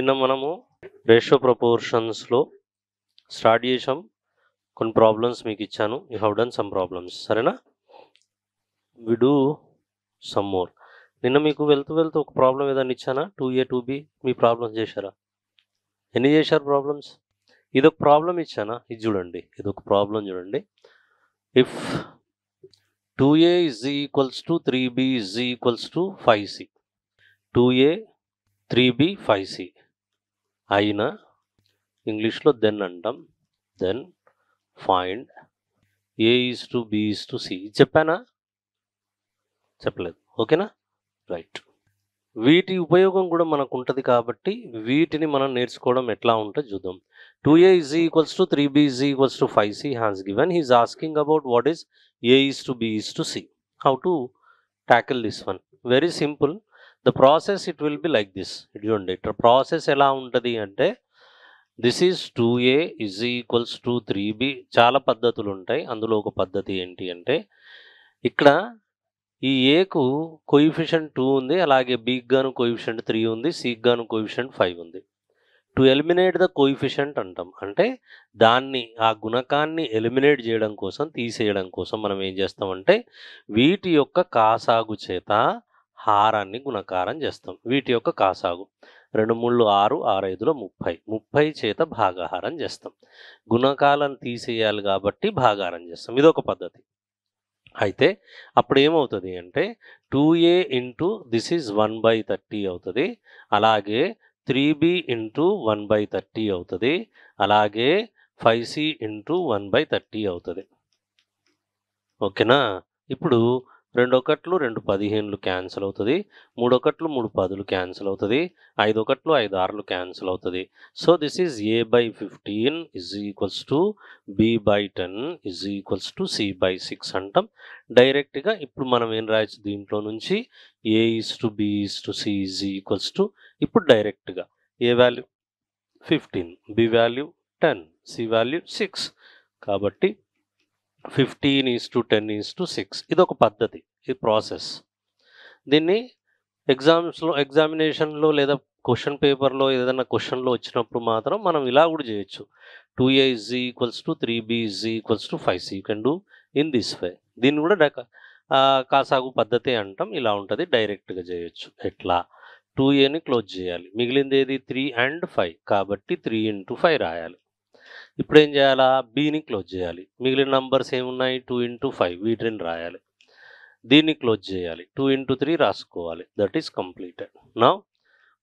నిన్న మనము ratio ప్రపోర్షన్స్లో start చేసాం. కొన్ని ప్రాబ్లమ్స్ మీకు ఇచ్చాను. You have done some problems, సరేనా? We do some more. నిన్న మీకు వెళ్తూ ఒక ప్రాబ్లం ఏదైనా ఇచ్చానా? 2A 2B మీ ప్రాబ్లమ్స్ చేశారా? ఎన్ని చేశారు ప్రాబ్లమ్స్? ఇదొక ప్రాబ్లం ఇచ్చానా? ఇది చూడండి, ఇదొక ప్రాబ్లం చూడండి. If 2A is equals to 3B is equals to 5C, 2A 3B 5C అయినా ఇంగ్లీష్లో దెన్ అంటాం. Then find A is to B is to C. చెప్పానా? చెప్పలేదు. ఓకేనా? రైట్. వీటి ఉపయోగం కూడా మనకు ఉంటుంది కాబట్టి వీటిని మనం నేర్చుకోవడం ఎట్లా ఉంటుందో చూద్దాం. 2A is equals to 3B is equals to 5C has given. He is asking about what is A is to B is to C. How to tackle this one? Very simple. The process it will be like this. చూడండి, process ఎలా ఉంటుంది అంటే this is 2A is equals to 3B. చాలా పద్ధతులు ఉంటాయి. అందులో ఒక పద్ధతి ఏంటి అంటే ఇక్కడ ఈ ఏకు కోఎఫిషియంట్ 2 ఉంది, అలాగే బీకి గాను కోఎఫిషియంట్ 3 ఉంది, సికి గాను కోఎఫిషియంట్ 5 ఉంది. టు ఎలిమినేట్ ద కోఎఫిషియంట్ అంటాం. అంటే దాన్ని ఆ గుణకాన్ని ఎలిమినేట్ చేయడం కోసం, తీసేయడం కోసం మనం ఏం చేస్తామంటే వీటి యొక్క కాసాగు చేత హారాన్ని గుణకారం చేస్తాం. వీటి యొక్క కాసాగు 2 3 6, 6 5 30, 30 చేత భాగాహారం చేస్తాం. గుణకాలను తీసేయాలి కాబట్టి భాగాహారం చేస్తాం. ఇదొక పద్ధతి. అయితే అప్పుడు ఏమవుతుంది అంటే 2A ఇంటూ దిస్ ఈజ్ 1/30 అవుతుంది, అలాగే 3B ఇంటూ 1/30 అవుతుంది, అలాగే 5C ఇంటూ 1/30 అవుతుంది. ఓకేనా? ఇప్పుడు 2 ఒకట్లు 2 15లు క్యాన్సిల్ అవుతుంది, 3 ఒకట్లు 3 10లు క్యాన్సిల్ అవుతుంది, 5 ఒకట్లు 5 6లు క్యాన్సిల్ అవుతుంది. So this is A/15 is equals to B/10 is equals to C/6 అంటాం. డైరెక్ట్గా ఇప్పుడు మనం ఏం రాయొచ్చు దీంట్లో నుంచి A is to B is to C is equals to, ఇప్పుడు డైరెక్ట్గా A value 15, B value 10, C value 6. కాబట్టి 15 is to 10 is to 6. ఇది ఒక పద్ధతి, ఇది ప్రాసెస్. దీన్ని ఎగ్జామినేషన్లో లేదా క్వశ్చన్ పేపర్లో ఏదైనా క్వశ్చన్లో వచ్చినప్పుడు మాత్రం మనం ఇలా కూడా చేయొచ్చు. 2A is equals to 3B is equals to 5C. You can do in this way. దీన్ని కూడా కాసాగు పద్ధతి అంటాం. ఇలా ఉంటుంది, డైరెక్ట్గా చేయొచ్చు. ఎట్లా? 2Aని క్లోజ్ చేయాలి, మిగిలింది ఏది 3 and 5 కాబట్టి 3 into 5 రాయాలి. ఇప్పుడు ఏం చేయాలా? Bని క్లోజ్ చేయాలి, మిగిలిన నంబర్స్ ఏమున్నాయి 2 into 5 వీటిని రాయాలి. దీన్ని క్లోజ్ చేయాలి, 2 into 3 రాసుకోవాలి. That is completed. నౌ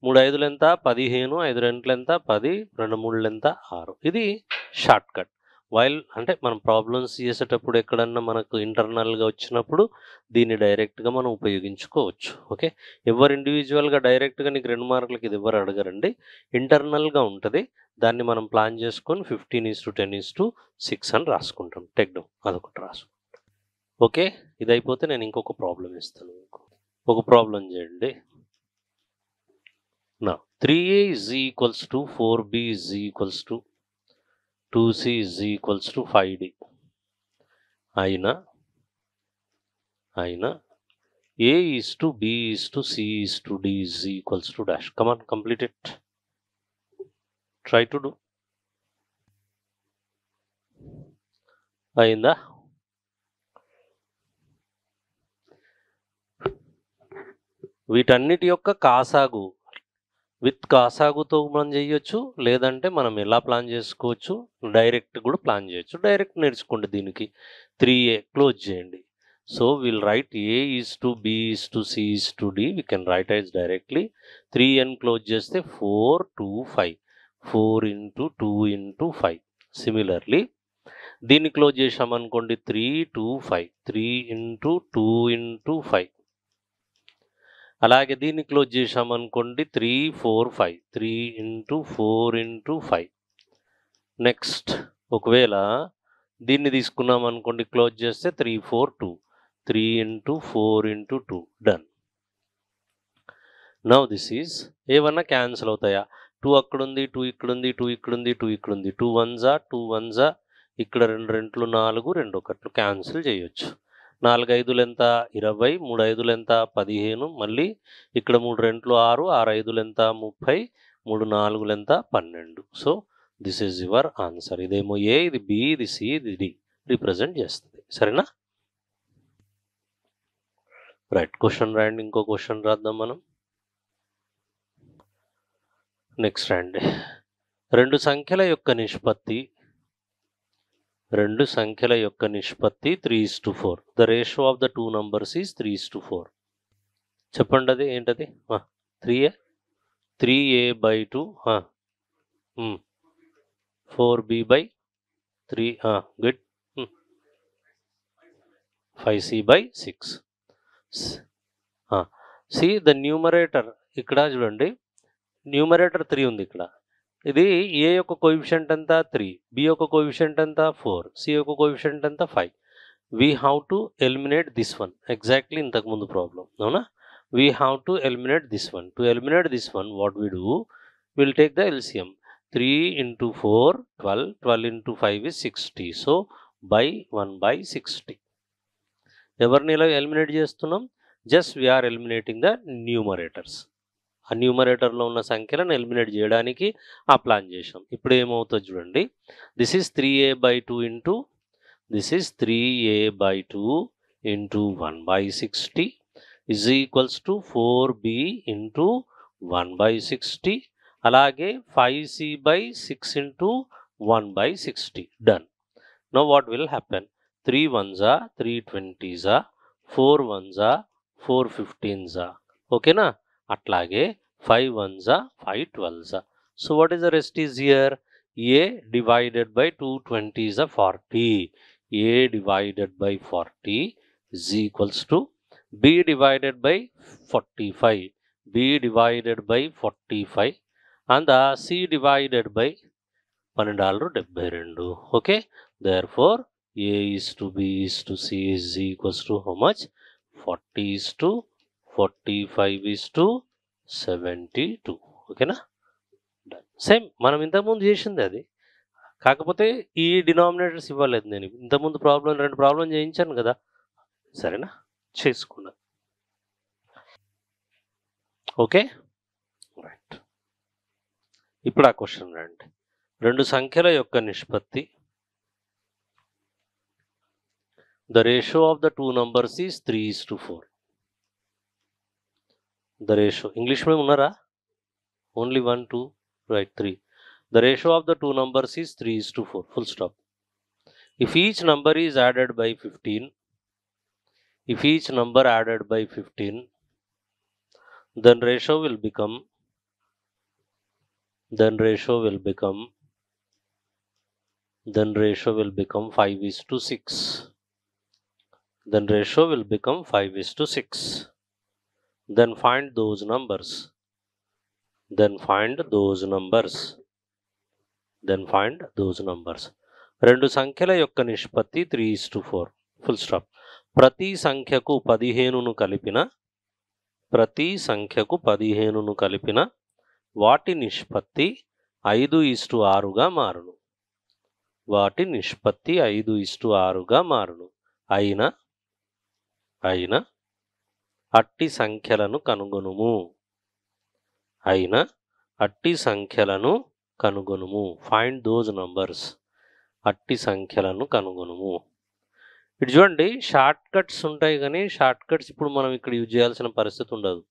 3 5లు ఎంత? 15, 5 2లు ఎంత? 10, 2 3లు ఎంత? 6. ఇది షార్ట్ కట్. వైల్ అంటే మనం ప్రాబ్లమ్స్ చేసేటప్పుడు ఎక్కడన్నా మనకు ఇంటర్నల్గా వచ్చినప్పుడు దీన్ని డైరెక్ట్గా మనం ఉపయోగించుకోవచ్చు. ఓకే, ఎవరు ఇండివిజువల్గా డైరెక్ట్గా నీకు 2 మార్కులకి ఇది ఎవరు అడగరండి, ఇంటర్నల్గా ఉంటుంది. దాన్ని మనం ప్లాన్ చేసుకొని 15 is to 10 is to 6 అని రాసుకుంటాం. టెక్ డౌన్ అదొకటి రాసుకుంటాం. ఓకే, ఇది అయిపోతే నేను ఇంకొక ప్రాబ్లం ఇస్తాను మీకు. ఒక ప్రాబ్లం చేయండి. నా 3A is equals to 4B is equals to 2C is equals to 5D అయినా A is to B is to C is to D is equals to dash. Come on, complete it. Try to do. అయిందా? వీటన్నిటి యొక్క కాసాగు with కాసాగుతో మనం చేయొచ్చు, లేదంటే మనం ఎలా plan చేసుకోవచ్చు, డైరెక్ట్ కూడా ప్లాన్ చేయొచ్చు. డైరెక్ట్ నేర్చుకోండి. దీనికి 3A క్లోజ్ చేయండి. So will write A is to B is to C is to D. We can write as directly. 3N close చేస్తే 4 2 5, 4 into 2 into 5. సిమిలర్లీ దీన్ని క్లోజ్ చేసామనుకోండి 3 2 5, 3 into 2 into 5. అలాగే దీన్ని క్లోజ్ చేసామనుకోండి 3 4 5, 3 into 4 into 5. నెక్స్ట్ ఒకవేళ దీన్ని తీసుకున్నాం అనుకోండి, క్లోజ్ చేస్తే 3 4 2, 3 into 4 into 2. Done. Now this is ఏమన్నా క్యాన్సిల్ అవుతాయా? 2 అక్కడుంది, 2 ఇక్కడుంది, 2 ఇక్కడుంది, 2 ఇక్కడుంది. 2 1s, ఇక్కడ 2 2లు 4, 2 1లు క్యాన్సిల్ చేయొచ్చు. 4 5లు ఎంత? 20, 3 5లు ఎంత? 15, మళ్ళీ ఇక్కడ 3 2లు 6, 6 5లు ఎంత? 30, 3 4 ఎంత 12. So this is your answer. ఇదేమో ఏ, ఇది బి, ఇది సి, ఇది డి రిప్రజెంట్ చేస్తుంది. సరేనా? రైట్. క్వశ్చన్ రాయండి. ఇంకో క్వశ్చన్ రాద్దాం మనం. నెక్స్ట్ రాయండి. రెండు సంఖ్యల యొక్క నిష్పత్తి 3:4. The ratio of the 2 numbers is 3:4. చెప్పండి. అది ఏంటది? 3a 3a/2 4b/3 good 5c/6. See the numerator. ఇక్కడ చూడండి, న్యూమరేటర్ 3 ఉంది. ఇక్కడ ఇది ఏ యొక్క కోఎఫిషియంట్ ఎంత 3, బి యొక్క కోఎఫిషియంట్ ఎంత 4, సి యొక్క కోఎఫిషియంట్ ఎంత 5. We have to eliminate this one. Exactly ఇంతకుముందు ప్రాబ్లం, అవునా? We have to eliminate this one. To eliminate this one, what we do, will take the LCM. 3 × 4 12, 12 × 5 is 60. So by 1/60. ఎవరిని ఇలా ఎలిమినేట్ చేస్తున్నాం? Just we're eliminating the numerators. ఆ న్యూమరేటర్లో ఉన్న సంఖ్యలను ఎలిమినేట్ చేయడానికి ఆ ప్లాన్ చేసాం. ఇప్పుడు ఏమవుతుంది చూడండి. This is 3a/2 into this is 3a/2 into 1/60 is equals to 4b into 1/60. అలాగే 5c/6 into 1/60. Done. Know what will happen? 3 1s 3 20s 4 1s 4 15s. ఓకేనా? అట్లాగే 5 1s 5 12s. So what is the rest is here? a divided by 2 20s 40. a divided by 40 is equals to b divided by 45. b divided by 45 and c divided by $12.72. Okay, therefore a is to b is to c is equals to how much? 40 is to 45 is to 72. ఓకేనా? Same మనం ఇంతకుముందు చేసింది అది. కాకపోతే ఈ denominators ఇవ్వలేదు. నేను ఇంతకుముందు రెండు ప్రాబ్లం చేయించాను కదా. సరేనా? చేసుకున్నా. Okay, right. ఇప్పుడు ఆ క్వశ్చన్ రండి. రెండు సంఖ్యల యొక్క నిష్పత్తి. The ratio of the 2 numbers is 3:4. The ratio. English में उन्नरा? Only 1, 2, right, 3. The ratio of the 2 numbers is 3:4. Full stop. If each number is added by 15, then ratio will become 5:6. Then ratio will become 5:6. Then find those numbers. రెండు సంఖ్యల యొక్క నిష్పత్తి 3:4. Full stop. ప్రతి సంఖ్యకు 15ను కలిపిన వాటి నిష్పత్తి 5:6గా మారును. అయిన అట్టి సంఖ్యలను కనుగొనుము. Find those numbers. అట్టి సంఖ్యలను కనుగొనుము. ఇటు చూడండి, షార్ట్ కట్స్ ఉంటాయి కానీ షార్ట్ కట్స్ ఇప్పుడు మనం ఇక్కడ యూజ్ చేయాల్సిన పరిస్థితి ఉండదు.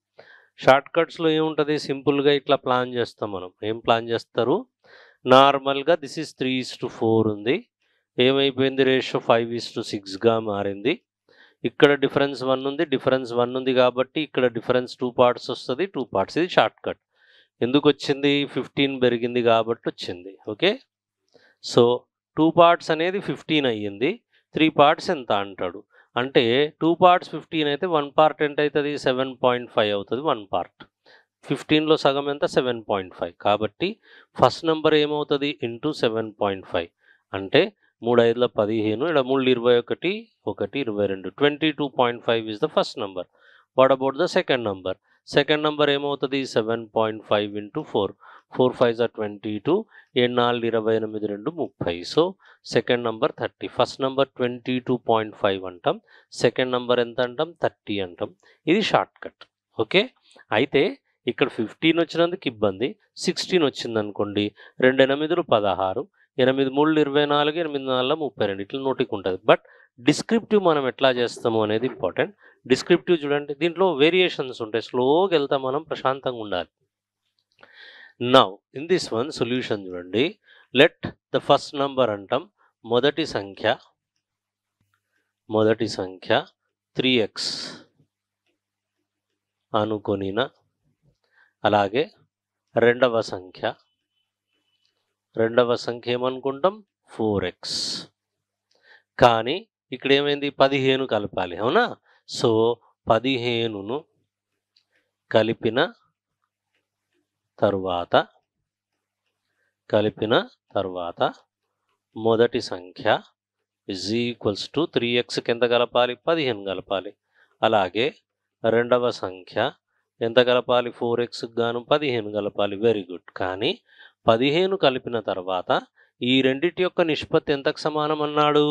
షార్ట్ కట్స్లో ఏముంటుంది? సింపుల్గా ఇట్లా ప్లాన్ చేస్తాం మనం. ఏం ప్లాన్ చేస్తారు? నార్మల్గా దిస్ ఈజ్ 3:4 ఉంది. ఏమైపోయింది? రేషియో 5:6గా మారింది. ఇక్కడ డిఫరెన్స్ 1 ఉంది కాబట్టి ఇక్కడ డిఫరెన్స్ 2 parts వస్తుంది. 2 parts. ఇది షార్ట్ కట్. ఎందుకు వచ్చింది? 15 పెరిగింది కాబట్టి వచ్చింది. ఓకే, సో 2 parts అనేది 15 అయ్యింది. 3 parts ఎంత అంటాడు అంటే 2 parts 15 అయితే 1 part ఎంత అవుతుంది? 7.5 అవుతుంది 1 part. 15లో సగం ఎంత? 7.5. కాబట్టి ఫస్ట్ నెంబర్ ఏమవుతుంది? ఇంటూ 7.5 అంటే 3 5 15, ఇక్కడ 3 21, 1 22. 22.5 is the first number. What about the second number? Second number ఏమవుతుంది? 7.5 into 4. 4 5s are 22. 7 4 28 2 30. So second number 30. First number 22.5 అంటాం. సెకండ్ నంబర్ ఎంత అంటాం? 30 అంటాం. ఇది షార్ట్ కట్. ఓకే, అయితే ఇక్కడ 15 వచ్చినందుకు ఇబ్బంది. 16 వచ్చిందనుకోండి 2 8 16, 8 3 24, 8 4 32 ఇట్లా నోటికి ఉంటుంది. బట్ డిస్క్రిప్టివ్ మనం ఎట్లా చేస్తాము అనేది ఇంపార్టెంట్. డిస్క్రిప్టివ్ చూడండి, దీంట్లో వేరియేషన్స్ ఉంటాయి. స్లోగా వెళ్తాం, మనం ప్రశాంతంగా ఉండాలి. Now in this one solution చూడండి. లెట్ ద ఫస్ట్ నంబర్ అంటాం, మొదటి సంఖ్య 3x అనుకొనిన, అలాగే రెండవ సంఖ్య ఏమనుకుంటాం 4x. కానీ ఇక్కడ ఏమైంది, 15 కలపాలి, అవునా? సో 15ను కలిపిన తర్వాత మొదటి సంఖ్య = 3xకి ఎంత కలపాలి, 15 కలపాలి. అలాగే రెండవ సంఖ్య ఎంత కలపాలి, 4x గాను 15 కలపాలి. Very good. కానీ 15 కలిపిన తర్వాత ఈ రెండిటి యొక్క నిష్పత్తి ఎంతకు సమానం అన్నాడు,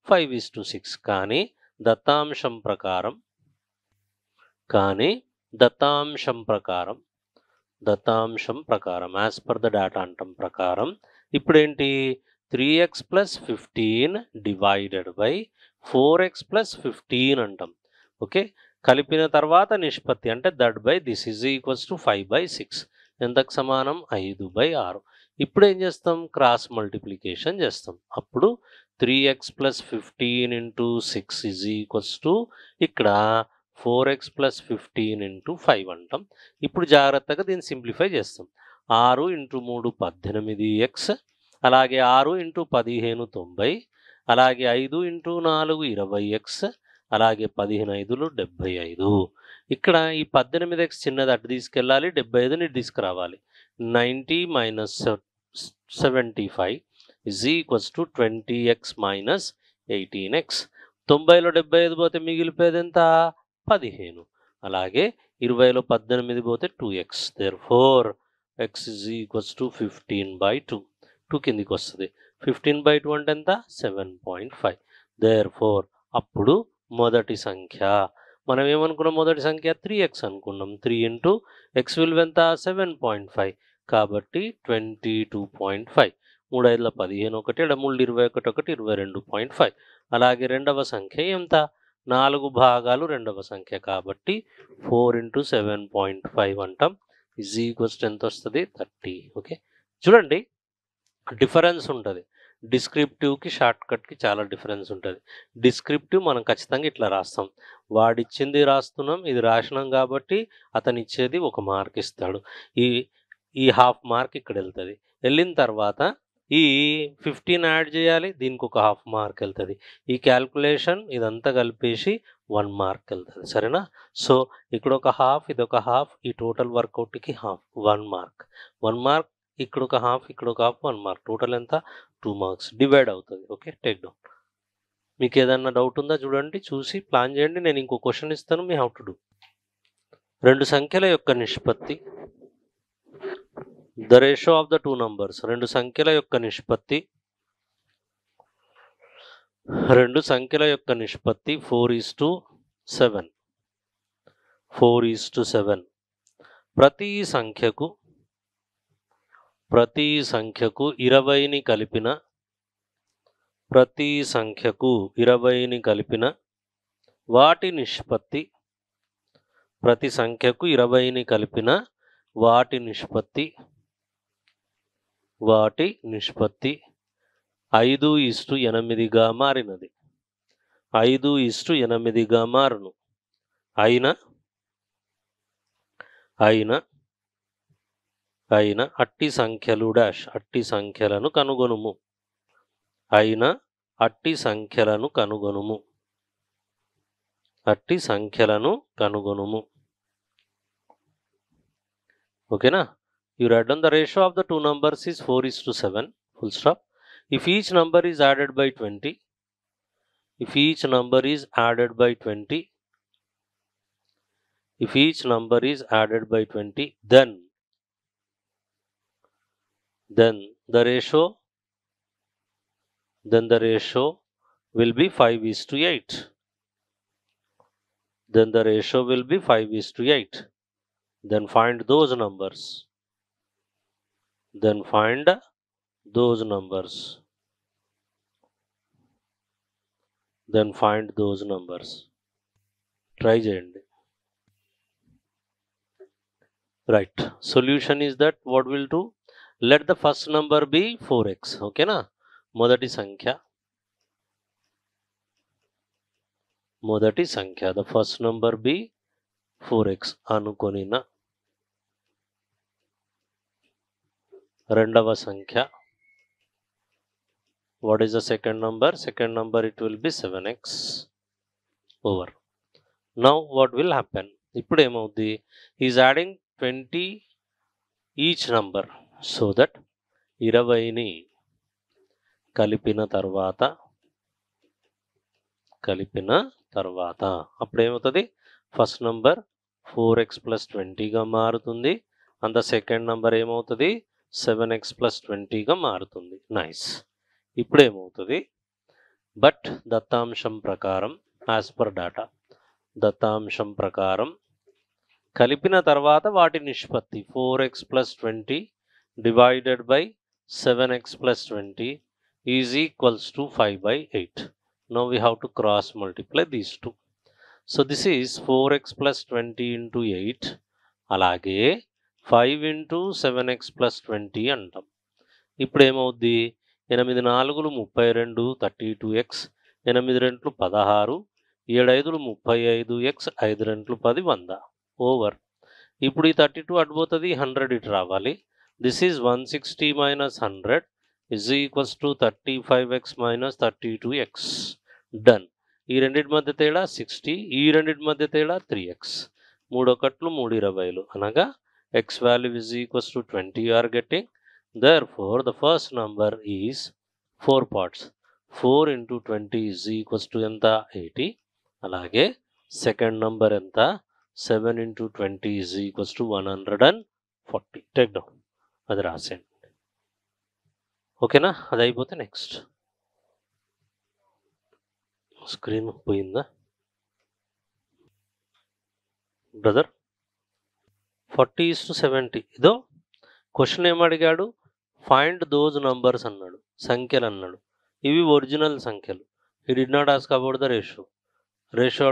5:6. కానీ దత్తాంశం ప్రకారం యాజ్ పర్ ద డేటా అంటాం ప్రకారం ఇప్పుడేంటి, 3x + 15 డివైడెడ్ బై 4x + 15 అంటాం. ఓకే, కలిపిన తర్వాత నిష్పత్తి అంటే that by this is equals to 5/6. ఎంతకు సమానం, 5/6. ఇప్పుడు ఏం చేస్తాం, క్రాస్ మల్టిప్లికేషన్ చేస్తాం. అప్పుడు 3x + 15 × 6 ఈజ్ ఈక్వల్స్ టు ఇక్కడ 4x + 15 × 5 అంటాం. ఇప్పుడు జాగ్రత్తగా దీన్ని సింప్లిఫై చేస్తాం. 6 × 3 18x, అలాగే 6 × 15 90, అలాగే 5 × 4 20x, అలాగే 15 × 5 75. ఇక్కడ ఈ 18x చిన్నది అటు తీసుకెళ్ళాలి, 75ని ఇటు తీసుకురావాలి. 90 - 75 is equals to 20x - 18x. 90లో 75 పోతే మిగిలిపోయేది ఎంత, 15. అలాగే 20లో 18 పోతే 2x. Therefore x is equals to 15/2. 2 కిందికి వస్తుంది. 15/2 అంటే ఎంత, 7.5. దేర్ఫోర్ అప్పుడు మొదటి సంఖ్య మనం ఏమనుకున్నాం, మొదటి సంఖ్య 3x అనుకున్నాం. 3 × x విలువ ఎంత, 7.5. కాబట్టి 22.5. 3 × 5 15, 1 3 21 22.5. అలాగే రెండవ సంఖ్య ఎంత, 4 భాగాలు రెండవ సంఖ్య కాబట్టి 4 × 7.5 అంటాం. ఈజ్ ఈక్వల్స్ ఎంత వస్తుంది, 30. ఓకే, చూడండి డిఫరెన్స్ ఉంటుంది. డిస్క్రిప్టివ్కి షార్ట్కట్కి చాలా డిఫరెన్స్ ఉంటుంది. డిస్క్రిప్టివ్ మనం ఖచ్చితంగా ఇట్లా రాస్తాం, వాడిచ్చింది రాస్తున్నాం, ఇది రాసినాం కాబట్టి అతను ఇచ్చేది 1 మార్క్ ఇస్తాడు. ఈ హాఫ్ మార్క్ ఇక్కడ వెళ్తుంది. వెళ్ళిన తర్వాత ఈ 15 యాడ్ చేయాలి, దీనికి 1 హాఫ్ మార్క్ వెళ్తుంది. ఈ క్యాల్కులేషన్ ఇదంతా కలిపేసి 1 మార్క్ వెళ్తుంది. సరేనా? సో ఇక్కడ 1 హాఫ్, ఇది 1 హాఫ్, ఈ టోటల్ వర్కౌట్కి హాఫ్, 1 మార్క్. 1 మార్క్, ఇక్కడ 1 హాఫ్, ఇక్కడ 1 హాఫ్, 1 మార్క్. టోటల్ ఎంత, 2 మార్క్స్. డివైడ్ అవుతుంది. Okay, take down. మీకు ఏదన్నా డౌట్ ఉందా చూడండి, చూసి ప్లాన్ చేయండి. నేను ఇంకో క్వశ్చన్ ఇస్తాను, మీ హౌ టు డూ. రెండు సంఖ్యల యొక్క నిష్పత్తి, the ratio of the two numbers. రెండు సంఖ్యల యొక్క నిష్పత్తి 4:7. 4:7. ప్రతి సంఖ్యకు 20ని కలిపిన వాటి నిష్పత్తి, ప్రతి సంఖ్యకు 20ని కలిపిన వాటి నిష్పత్తి 5:8గా మారినది. 5:8గా మారును. అయిన అట్టి సంఖ్యలను కనుగొనుము. ఓకేనా? You write down the ratio of the two numbers is 4:7, full stop. If each number is added by 20, then the ratio will be 5:8. then find those numbers. Then find those numbers. Then find those numbers. Try చేయండి. Right. Solution is that what we'll do? Let the first number be 4x. Okay na? మొదటి సంఖ్య the first number be 4x అనుకొనిన రెండవ సంఖ్య, what is the second number? Second number it will be 7x over. Now what will happen? ఇప్పుడు ఏమవుద్ది? He is adding 20 each number so that 20ని కలిపిన తర్వాత అప్పుడు ఏమవుతుంది? ఫస్ట్ నంబర్ 4x + 20గా మారుతుంది and the second number ఏమవుతుంది? 7x + 20గా మారుతుంది. Nice. ఇప్పుడు ఏమవుతుంది? బట్ దత్తాంశం ప్రకారం యాజ్ పర్ డాటా, దత్తాంశం ప్రకారం కలిపిన తర్వాత వాటి నిష్పత్తి 4x + 20 divided by 7x + 20 is equals to 5/8. Now we have to cross multiply these two. So this is 4x + 20 into 8. అలాగే 5 into 7x + 20 అంటాం. ఇప్పుడు ఏమవుద్ది? 8 4 32 32x, 8 2 16, 7 5 35x, 5 2 10 100 ఓవర్. ఇప్పుడు ఈ 32 అడ్డుపోతుంది, 100 ఇటు రావాలి. This is 160 - 100 is equals to 35x - 32x. Done. ఈ రెండింటి మధ్య తేడా 60, ఈ రెండింటి మధ్య తేడా 3x. 3 1 3 20 అనగా x value is equals to 20 you are getting. Therefore the first number is 4 parts. 4 into 20 is equals to ఎంత? 80. అలాగే సెకండ్ నంబర్ ఎంత? 7 into 20 is equals to 140. Take down. అది రాసేయండి. ఓకేనా? అది అయిపోతే నెక్స్ట్. స్క్రీన్ పోయిందా బ్రదర్? 40:70. ఇదో క్వశ్చన్ ఏమడిగాడు? ఫైండ్ దోజ్ నంబర్స్ అన్నాడు, సంఖ్యలు అన్నాడు. ఇవి ఒరిజినల్ సంఖ్యలు. ఈ did not ask about the ratio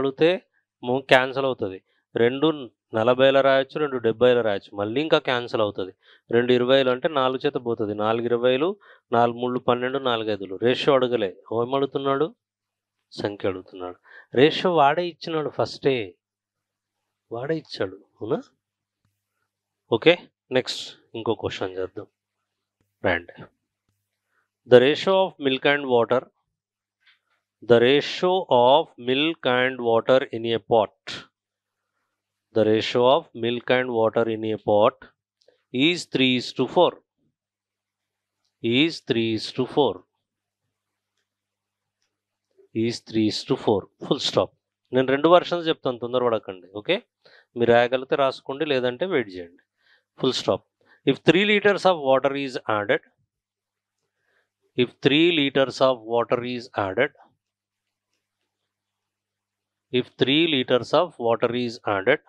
అడిగితే క్యాన్సిల్ అవుతుంది. 2 40ల రాయొచ్చు, 2 70ల రాయొచ్చు, మళ్ళీ ఇంకా క్యాన్సిల్ అవుతుంది. 2 20లు అంటే 4 చేత పోతుంది, 4 20లు, 4 3 12, 4 5లు. రేషియో అడగలే, ఏమడుగుతున్నాడు? సంఖ్య అడుగుతున్నాడు. రేషియో వాడే ఇచ్చినాడు, ఫస్టే వాడే ఇచ్చాడు. అవునా? ఓకే, నెక్స్ట్ ఇంకో క్వశ్చన్ చేద్దాం. రండి. The ratio of milk and water, the ratio of milk and water in a pot, the ratio of milk and water in a pot is 3:4. Is 3:4. Is 3:4. Full stop. నేను 2 versions చెప్తాను, తొందరపడకండి. Okay, మీరు రాయగలిగితే రాసుకోండి, లేదంటే wait చేయండి. Full stop. If 3 liters of water is added, if 3 liters of water is added, if 3 liters of water is added,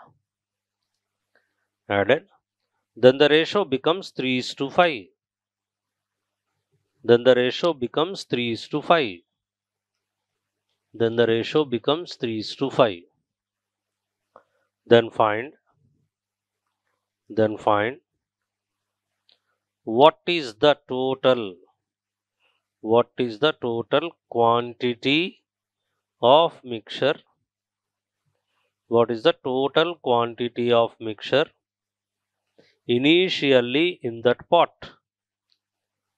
then the ratio becomes 3:5. Then the ratio becomes 3:5. Then the ratio becomes 3:5. Then find what is the total quantity of mixture, what is the total quantity of mixture initially in that pot,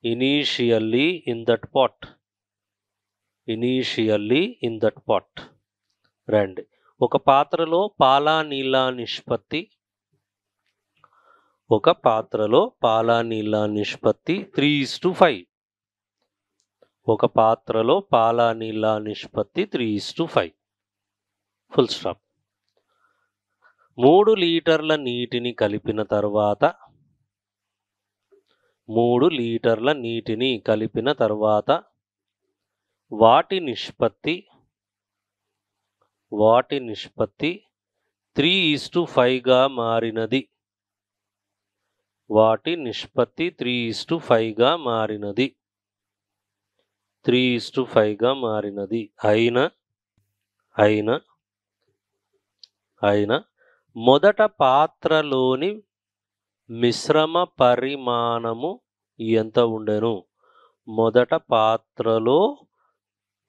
initially in that pot, initially in that pot. రండి. ఒక పాత్రలో పాల నీళ్ళ నిష్పత్తి, ఒక పాత్రలో పాల నీళ్ళ నిష్పత్తి 3:5. ఒక పాత్రలో పాల నీళ్ళ నిష్పత్తి 3:5. Full stop. 3 లీటర్ల నీటిని కలిపిన తర్వాత, 3 లీటర్ల నీటిని కలిపిన తర్వాత వాటి నిష్పత్తి 3:5గా మారినది. వాటి నిష్పత్తి 3:5గా మారినది. 3:5గా మారినది అయిన మొదట పాత్రలోని మిశ్రమ పరిమాణము ఎంత ఉండెను? మొదట పాత్రలో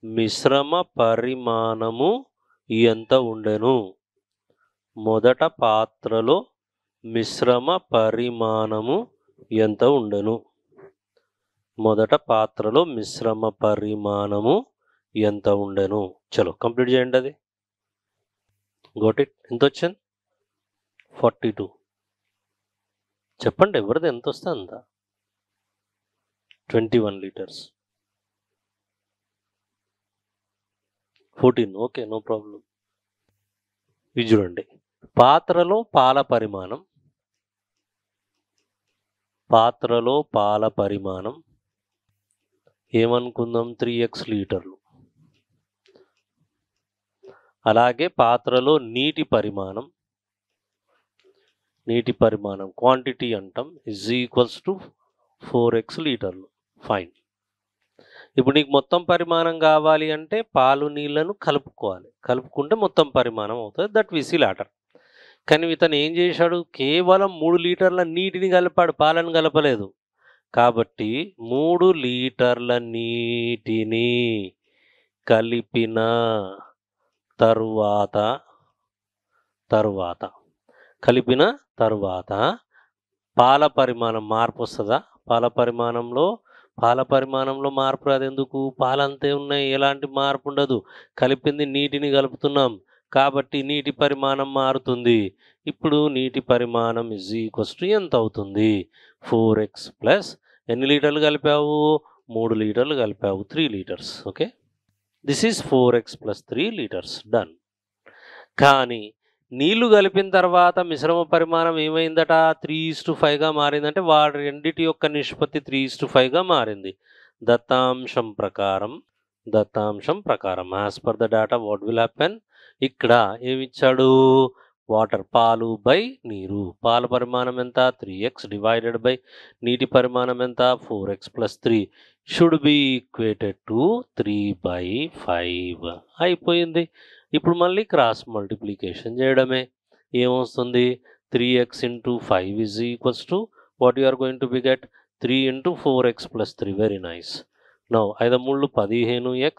మిశ్రమ పరిమాణము ఎంత ఉండెను? మొదట పాత్రలో మిశ్రమ పరిమాణము ఎంత ఉండెను? మొదట పాత్రలో మిశ్రమ పరిమాణము ఎంత ఉండెను? చలో కంప్లీట్ చేయండి. అది గోట్ ఇట్. ఎంత వచ్చింది? 42. చెప్పండి ఎవరిది ఎంత వస్తే అంత. 21 లీటర్స్. 14. Okay, no problem. ఇది చూడండి, పాత్రలో పాల పరిమాణం ఏమనుకుందాం, 3x లీటర్లు. అలాగే పాత్రలో నీటి పరిమాణం క్వాంటిటీ అంటాం = 4x లీటర్లు. ఫైన్. ఇప్పుడు నీకు మొత్తం పరిమాణం కావాలి అంటే పాలు నీళ్లను కలుపుకుంటే మొత్తం పరిమాణం అవుతుంది. That we see later. కానీ ఇతను ఏం చేశాడు, కేవలం 3 లీటర్ల నీటిని కలిపాడు, పాలను కలపలేదు. కాబట్టి 3 లీటర్ల నీటిని కలిపిన తరువాత పాల పరిమాణం మార్పు వస్తుందా? పాల పరిమాణంలో మార్పు రాదు. ఎందుకు? పాలంతే ఉన్నాయి, ఎలాంటి మార్పు ఉండదు. కలిపింది నీటిని కలుపుతున్నాం కాబట్టి నీటి పరిమాణం మారుతుంది. ఇప్పుడు నీటి పరిమాణం = ఎంత అవుతుంది? 4x ప్లస్ ఎన్ని లీటర్లు కలిపావు? 3 లీటర్లు కలిపావు, 3 litres. Okay, this is 4x + 3 litres. Done. కానీ నీళ్లు కలిపిన తర్వాత మిశ్రమ పరిమాణం ఏమైందట? 3:5గా మారిందంటే వాడి రెండిటి యొక్క నిష్పత్తి 3:5గా మారింది. దత్తాంశం ప్రకారం as per the data what will happen? ఇక్కడ ఏమిచ్చాడు? వాటర్, పాలు బై నీరు. పాల పరిమాణం ఎంత? 3x డివైడెడ్ బై నీటి పరిమాణం ఎంత? 4x + 3 should be equated to 3/5. అయిపోయింది. ఇప్పుడు మళ్ళీ క్రాస్ మల్టిప్లికేషన్ చేయడమే. ఏమొస్తుంది? 3x × 5 = what you are going to be get? 3 × 4x + 3. Very nice. Now 5 3 15x,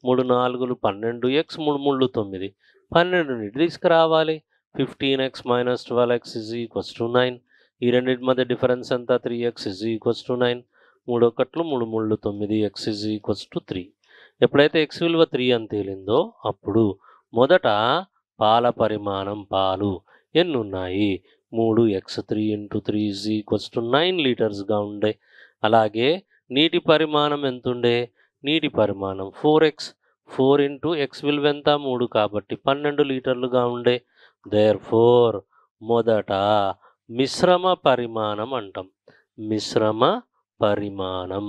3 4 12x, 3 3 9. 12 తీసుకురావాలి. 15x - 12x = 9. ఈ రెండింటి మధ్య డిఫరెన్స్ ఎంత? 3x = 9. 3 1 3 3 9x = 3. ఎప్పుడైతే x విలువ 3 అని తేలిందో అప్పుడు మొదట పాల పరిమాణం, పాలు ఎన్ని ఉన్నాయి? 3x. 3 × 3 = 9 లీటర్స్గా ఉండే. అలాగే నీటి పరిమాణం ఎంత ఉండే? నీటి పరిమాణం 4x. 4 × x విలువ ఎంత? 3 కాబట్టి 12 లీటర్లుగా ఉండే. దేర్ఫోర్ మొదట మిశ్రమ పరిమాణం అంటాం. మిశ్రమ పరిమాణం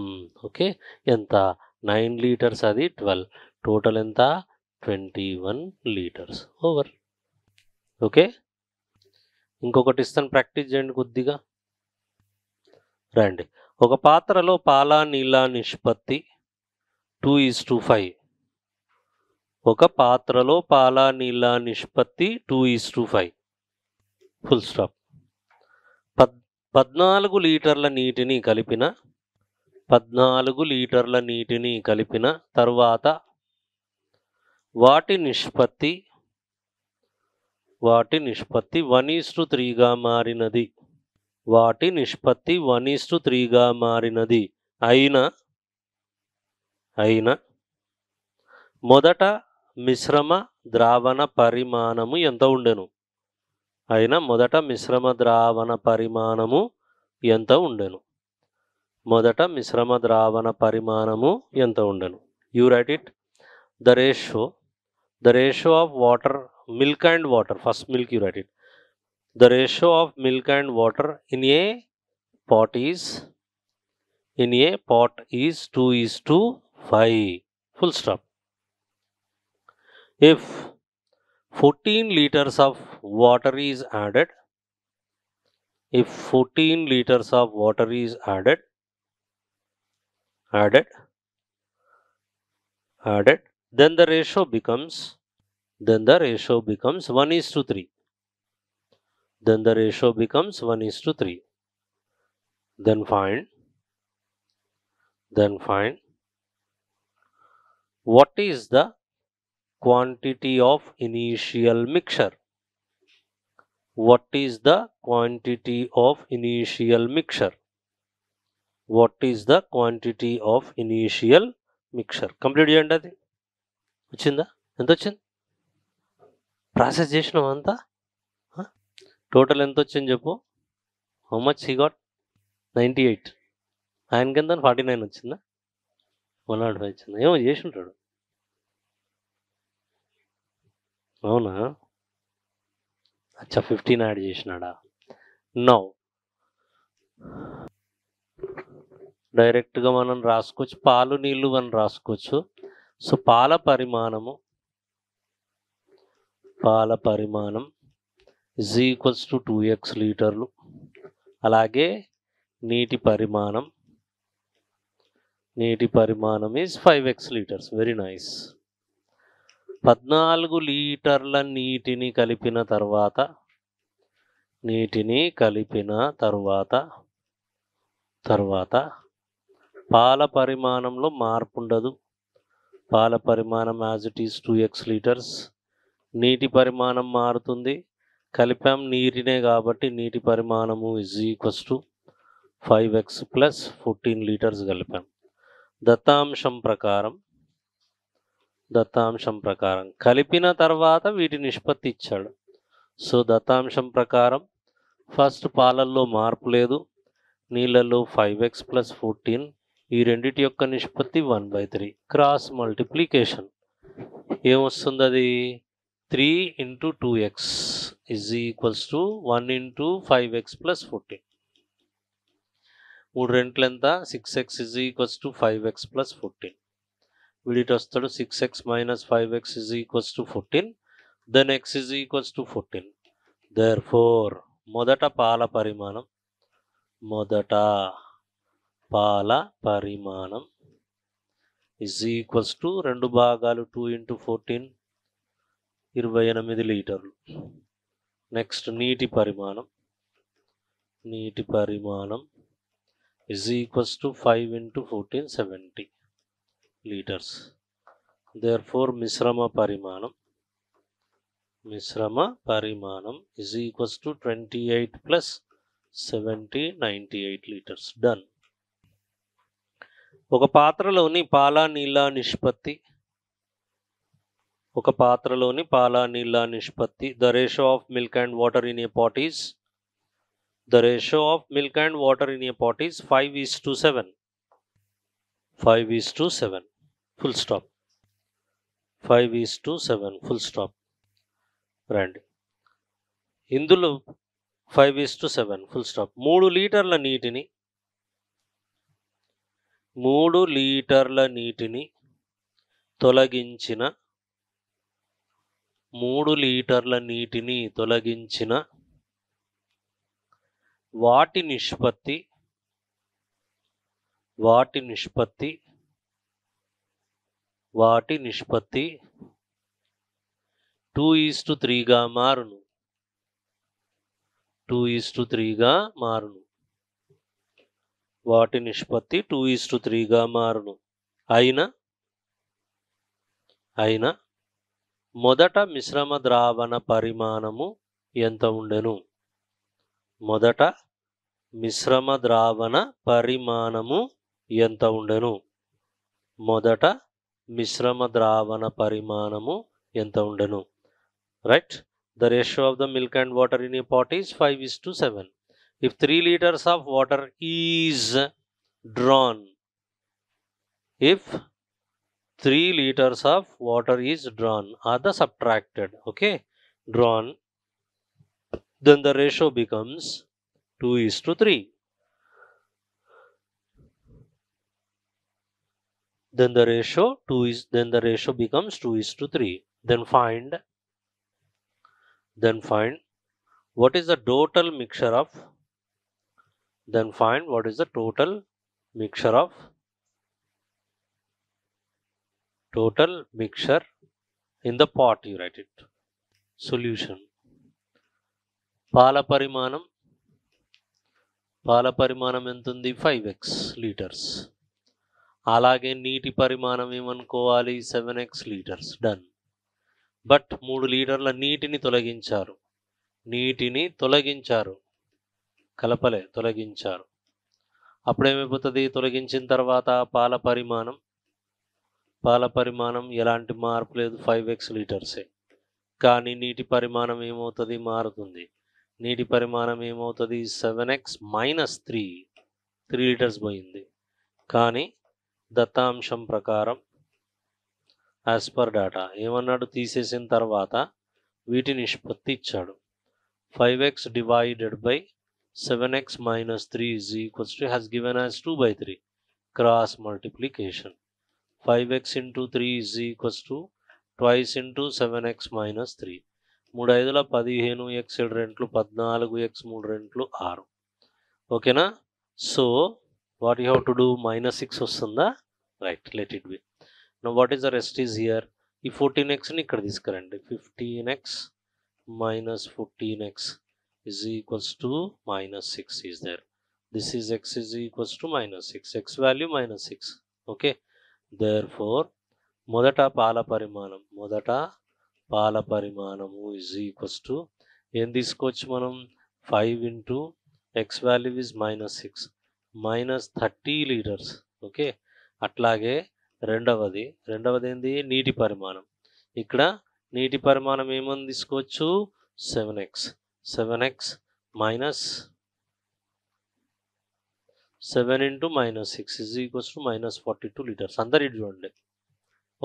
ఓకే ఎంత? 9 లీటర్స్, అది 12. టోటల్ ఎంత? 21 లీటర్స్. ఓవర్. ఓకే, ఇంకొకటి ఇస్తాను, ప్రాక్టీస్ చేయండి కొద్దిగా. రండి. ఒక పాత్రలో పాల నీళ్ళ నిష్పత్తి 2:5. ఒక పాత్రలో పాల నీళ్ళ నిష్పత్తి 2:5. Full stop. 14 లీటర్ల నీటిని కలిపిన తరువాత వాటి నిష్పత్తి 1:3గా మారినది. వాటి నిష్పత్తి 1:3గా మారినది అయిన మొదట మిశ్రమ ద్రావణ పరిమాణము ఎంత ఉండెను? మొదట మిశ్రమ ద్రావణ పరిమాణము ఎంత ఉండెను? You right it. The ratio of water, milk and water. First milk you write it. The ratio of milk and water in a pot is 2:5. Full stop. If 14 liters of water is added, If 14 liters of water is added, then the ratio becomes 1:3. Then the ratio becomes 1:3. Then find what is the quantity of initial mixture. What is the quantity of initial mixture? What is the quantity of initial mixture? Complete చేయండి. అది వచ్చిందా? ఎంత వచ్చింది? Process చేసినాం అంతా. Total ఎంత వచ్చింది చెప్పు. How much he got? 98. ఆయన కింద 49 వచ్చిందా? 105 వచ్చిందా? ఏమో చేసి ఉంటాడు. అవునా? అచ్చా 15 యాడ్ చేసినాడా? నౌ డైరెక్ట్గా మనం రాసుకోవచ్చు, పాలు నీళ్ళు అని రాసుకోవచ్చు. సో పాల పరిమాణం is equals to 2x లీటర్లు. అలాగే నీటి పరిమాణం is 5x litres. Very nice. 14 లీటర్ల నీటిని కలిపిన తర్వాత పాల పరిమాణంలో మార్పు ఉండదు. పాల పరిమాణం as it is 2x litres. నీటి పరిమాణం మారుతుంది. కలిపాం నీటినే కాబట్టి నీటి పరిమాణము is equals to 5x plus 14 litres కలిపాం. దత్తాంశం ప్రకారం కలిపిన తర్వాత వీటి నిష్పత్తి ఇచ్చాడు. సో దత్తాంశం ప్రకారం ఫస్ట్ పాలల్లో మార్పు లేదు, నీళ్ళల్లో 5x plus 14, ఈ రెండిటి యొక్క నిష్పత్తి 1/3. క్రాస్ మల్టిప్లికేషన్ ఏమొస్తుంది? అది 3 into 2x is equals to 1 into 5x plus 14. 3 రెంట్లు ఎంత? 6x is equals to 5x plus 14. V dt వస్తాడు 6x minus 5x is equals to 14. Then x is equals to 14. Therefore మొదట పాల పరిమాణం is equals to 2 భాగాలు 2 into 14, 28 లీటర్లు. Next నీటి పరిమాణం is equals to 5 into 14, 70 litres. Therefore మిశ్రమ పరిమాణం is equals to 28 plus 70, 98 litres. Done. ఒక పాత్రలోని పాల నీళ్ళ నిష్పత్తి the ratio of milk and water in a pot is 5:7. 5:7 full stop. 5:7 full stop. రండి, ఇందులో 5:7 full stop. 3 లీటర్ల నీటిని తొలగించిన వాటి నిష్పత్తి 2:3గా మారును. 2:3గా మారును. వాటి నిష్పత్తి 2:3గా మారును. అయినా మొదట మిశ్రమ ద్రావణ పరిమాణము ఎంత ఉండెను? మొదట మిశ్రమ ద్రావణ పరిమాణము ఎంత ఉండెను? Right? The ratio of the milk and water in a pot is 5:7. If 3 liters of water is drawn, are the subtracted, okay, drawn, then the ratio becomes 2:3. Then the ratio becomes 2:3. Then find what is the total mixture of then find what is the total mixture in the pot. You write it. Solution. పాల పరిమాణం ఎంత ఉంది? 5x litres. అలాగే నీటి పరిమాణం ఏమనుకోవాలి? 7x litres. Done. But 3 లీటర్ల నీటిని తొలగించారు, కలపలే, తొలగించారు. అప్పుడేమైపోతుంది? తొలగించిన తర్వాత పాల పరిమాణం ఎలాంటి మార్పు లేదు, 5x లీటర్సే. కానీ నీటి పరిమాణం ఏమవుతుంది? మారుతుంది. నీటి పరిమాణం ఏమవుతుంది? 7x - 3 లీటర్స్ పోయింది. కానీ దత్తాంశం ప్రకారం యాజ్ పర్ డేటా ఏమన్నాడు? తీసేసిన తర్వాత వీటి నిష్పత్తి ఇచ్చాడు. 5x divided by 7x - 3 is equals to has given as 2/3 cross multiplication. 5x into 3 is equals to twice into 7x - 3. 3 5 15, x 2 14, x 3 2 6. ఓకేనా? So what you have to do? -6 వస్తుందా? Right, let it be. Now what is the rest is here. ఈ 14xని ఇక్కడ తీసుకురండి. 15x minus 14x is equals to -6 is there. This is x is equals to -6. X value -6. Okay. Therefore, మొదట పాల పరిమాణము is equals to ఏం తీసుకోవచ్చు మనం? 5 into x value is -6 -30 litres. Okay. అట్లాగే రెండవది ఏంది? నీటి పరిమాణం. ఇక్కడ నీటి పరిమాణం ఏమని తీసుకోవచ్చు? 7x minus 7 into -6 is equals to -42 litres. అందరు ఇది చూడండి.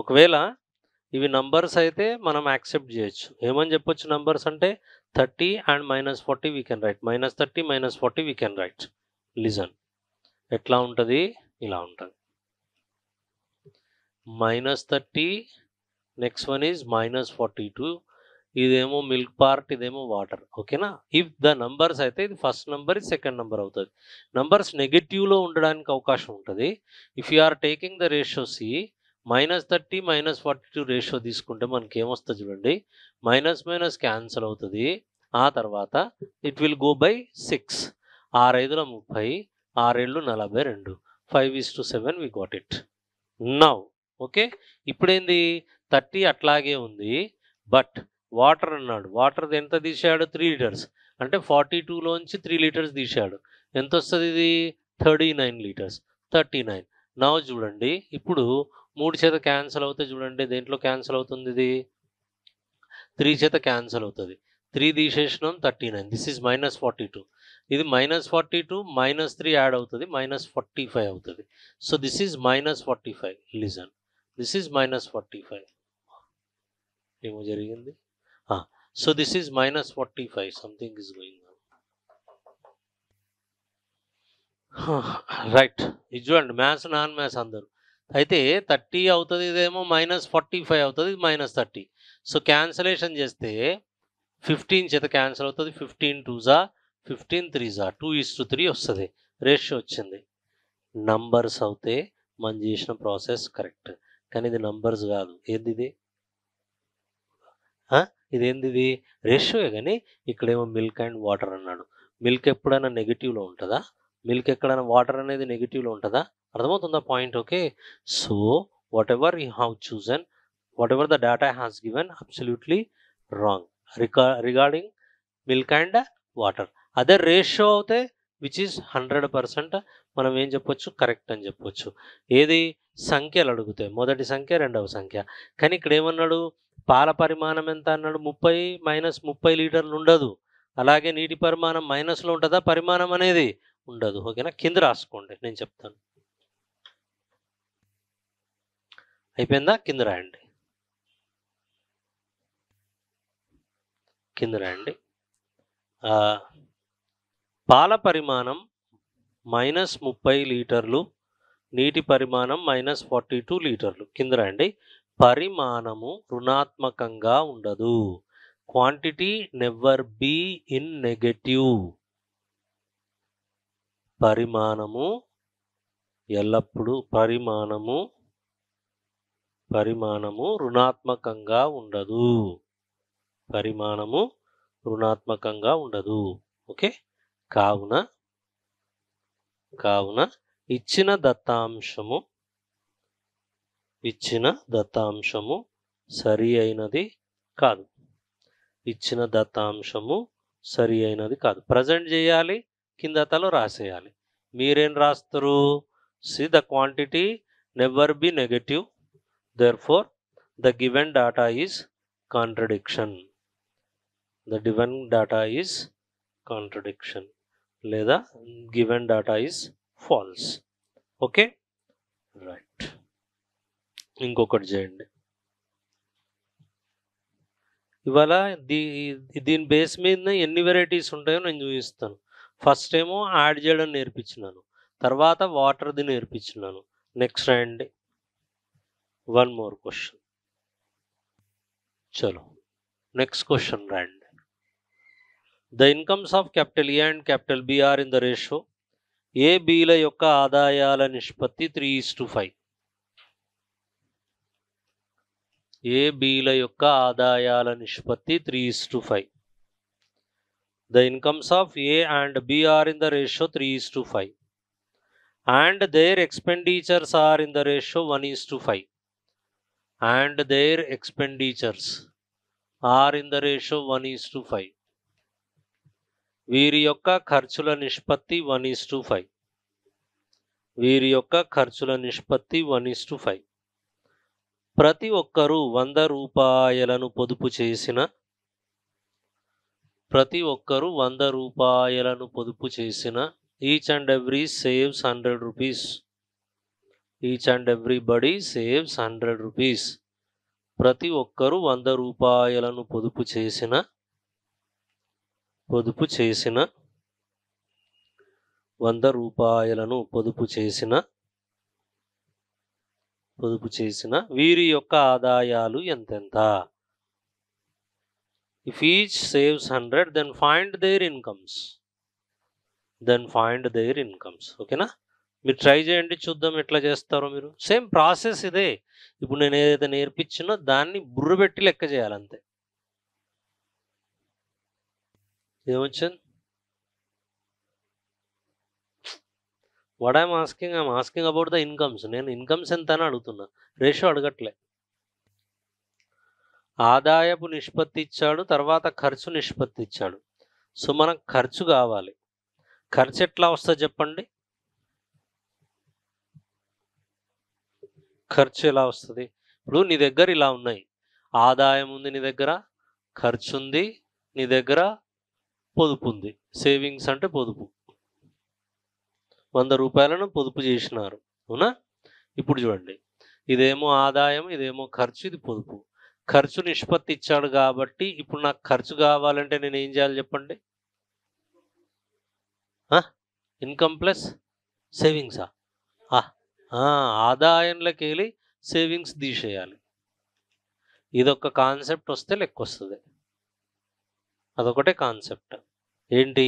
ఒకవేళ ఇవి నంబర్స్ అయితే మనం యాక్సెప్ట్ చేయొచ్చు. ఏమని చెప్పొచ్చు నంబర్స్ అంటే? 30 and -40 we can right. -30 -40 we can right. Listen, ఎట్లా ఉంటుంది? ఇలా ఉంటుంది. -30, నెక్స్ట్ వన్ ఈజ్ -42. ఇదేమో మిల్క్ పార్ట్, ఇదేమో వాటర్. ఓకేనా? ఇఫ్ ద నంబర్స్ అయితే ఇది ఫస్ట్ నెంబర్, ఇది సెకండ్ నెంబర్ అవుతుంది. నంబర్స్ నెగటివ్లో ఉండడానికి అవకాశం ఉంటుంది. If you are taking the ratio C -30 -42 ratio తీసుకుంటే మనకి ఏమొస్తుంది చూడండి. మైనస్ క్యాన్సల్ అవుతుంది. ఆ తర్వాత it will go by 6. 6 5 30, 6 7 42, 5:7 we got it. Now okay. ఇప్పుడేంది? 30 అట్లాగే ఉంది. బట్ వాటర్ అన్నాడు. వాటర్ ఎంత తీసాడు? 3 లీటర్స్. అంటే 42లోంచి 3 లీటర్స్ తీసాడు. ఎంత వస్తుంది ఇది? 39 లీటర్స్. 39. నౌ చూడండి, ఇప్పుడు 3 చేత క్యాన్సల్ అవుతే చూడండి, దేంట్లో క్యాన్సల్ అవుతుంది? ఇది 3 చేత క్యాన్సల్ అవుతుంది. 3 తీసేసినాం, 39. This is -42. ఇది -42 -3 యాడ్ అవుతుంది, -45 అవుతుంది. So this is -45. Listen, this is -45. ఏమో జరిగింది. So this is -45. Something is going on. Right. ఇది చూడండి, మ్యాథ్స్ నాన్ మ్యాథ్స్ అందరు. అయితే 30 అవుతుంది, ఇదేమో -45 అవుతుంది, ఇది -30. సో క్యాన్సలేషన్ చేస్తే 15 చేత క్యాన్సల్ అవుతుంది. 15 2s 15 3s 2:3 వస్తుంది. రేషియో వచ్చింది. నంబర్స్ అవుతే మనం చేసిన ప్రాసెస్ కరెక్ట్. కానీ ఇది నంబర్స్ కాదు. ఏంది ఇది? ఇదేంది? ఇది రేషియోయే. కానీ ఇక్కడేమో మిల్క్ అండ్ వాటర్ అన్నాడు. మిల్క్ ఎప్పుడైనా నెగిటివ్లో ఉంటుందా? మిల్క్ ఎక్కడైనా వాటర్ అనేది నెగిటివ్లో ఉంటుందా? అర్థమవుతుందా point? Okay. So what ever you have chosen, what ever the data has given, absolutely wrong regarding milk and water. అదే రేషియో అవుతే విచ్ ఈజ్ 100% మనం ఏం చెప్పొచ్చు? కరెక్ట్ అని చెప్పొచ్చు. ఏది? సంఖ్యలు అడుగుతాయి, మొదటి సంఖ్య రెండవ సంఖ్య. కానీ ఇక్కడ ఏమన్నాడు? పాల పరిమాణం ఎంత అన్నాడు? 30 - 30 లీటర్లు ఉండదు. అలాగే నీటి పరిమాణం మైనస్లో ఉంటుందా? పరిమాణం అనేది ఉండదు. ఓకేనా? కింద రాసుకోండి, నేను చెప్తాను. అయిపోయిందా? కింద రాయండి. పాల పరిమాణం -30 లీటర్లు, నీటి పరిమాణం -42 లీటర్లు. కింద రాయండి. పరిమాణము రుణాత్మకంగా ఉండదు. Quantity never be in negative. పరిమాణము ఎల్లప్పుడూ పరిమాణము రుణాత్మకంగా ఉండదు. పరిమాణము రుణాత్మకంగా ఉండదు. ఓకే. కావున ఇచ్చిన దత్తాంశము సరి అయినది కాదు. ఇచ్చిన దత్తాంశము సరి అయినది కాదు. ప్రజెంట్ చేయాలి, కిందతలో రాసేయాలి. మీరేం రాస్తారు? C the quantity never be negative, therefore the given data is contradiction. The given data is contradiction లేదా given data is false. Okay right. ఇంకొకటి చేయండి. ఇవాళ దీని బేస్ మీద ఎన్ని వెరైటీస్ ఉంటాయో నేను చూపిస్తాను. ఫస్ట్ ఏమో యాడ్ చేయడం నేర్పించినాను, తర్వాత వాటర్ది నేర్పించినాను. నెక్స్ట్ రాయండి. One more question. చలో నెక్స్ట్ క్వశ్చన్ రాయండి. The incomes of capital A and capital B are in the ratio A బిల యొక్క ఆదాయాల నిష్పత్తి 3:5. ఏ బిల యొక్క ఆదాయాల నిష్పత్తి 3:5. The incomes of A and B are in the ratio 3:5 and their expenditures are in the ratio 1:5 and their expenditures are in the ratio 1:5. వీరి యొక్క ఖర్చుల నిష్పత్తి 1:5. వీరి యొక్క ఖర్చుల నిష్పత్తి 1:5. ప్రతి ఒక్కరూ 100 రూపాయలను పొదుపు చేసిన each and every saves 100 rupees. Each and everybody saves 100 rupees. ప్రతి ఒక్కరూ 100 రూపాయలను పొదుపు చేసిన 100 రూపాయలను పొదుపు చేసిన వీరి యొక్క ఆదాయాలు ఎంతెంత? If each saves 100, then find their incomes. ఓకేనా? మీరు ట్రై చేయండి, చూద్దాం ఎట్లా చేస్తారో మీరు. సేమ్ ప్రాసెస్ ఇదే. ఇప్పుడు నేను ఏదైతే నేర్పించినో దాన్ని బుర్రబెట్టి లెక్క చేయాలంతే. ఏమొచ్చింది? What I'm asking about the incomes. నేను ఇన్కమ్స్ ఎంత అని అడుగుతున్నా, రేషియో అడగట్లే. ఆదాయపు నిష్పత్తి ఇచ్చాడు, తర్వాత ఖర్చు నిష్పత్తి ఇచ్చాడు. సో మనకు ఖర్చు కావాలి. ఖర్చు ఎట్లా వస్తుంది చెప్పండి? ఖర్చు ఎలా వస్తుంది? ఇప్పుడు నీ దగ్గర ఇలా ఉన్నాయి. ఆదాయం ఉంది నీ దగ్గర, ఖర్చు ఉంది నీ దగ్గర, పొదుపు ఉంది. సేవింగ్స్ అంటే పొదుపు. 100 రూపాయలను పొదుపు చేసినారు, అవునా? ఇప్పుడు చూడండి, ఇదేమో ఆదాయం, ఇదేమో ఖర్చు, ఇది పొదుపు. ఖర్చు నిష్పత్తి ఇచ్చాడు కాబట్టి ఇప్పుడు నాకు ఖర్చు కావాలంటే నేను ఏం చేయాలి చెప్పండి? Income plus సేవింగ్సా? ఆదాయంలోకి వెళ్ళి సేవింగ్స్ తీసేయాలి. ఇదొక కాన్సెప్ట్ వస్తే లెక్క వస్తుంది. అదొకటే కాన్సెప్ట్. ఏంటి?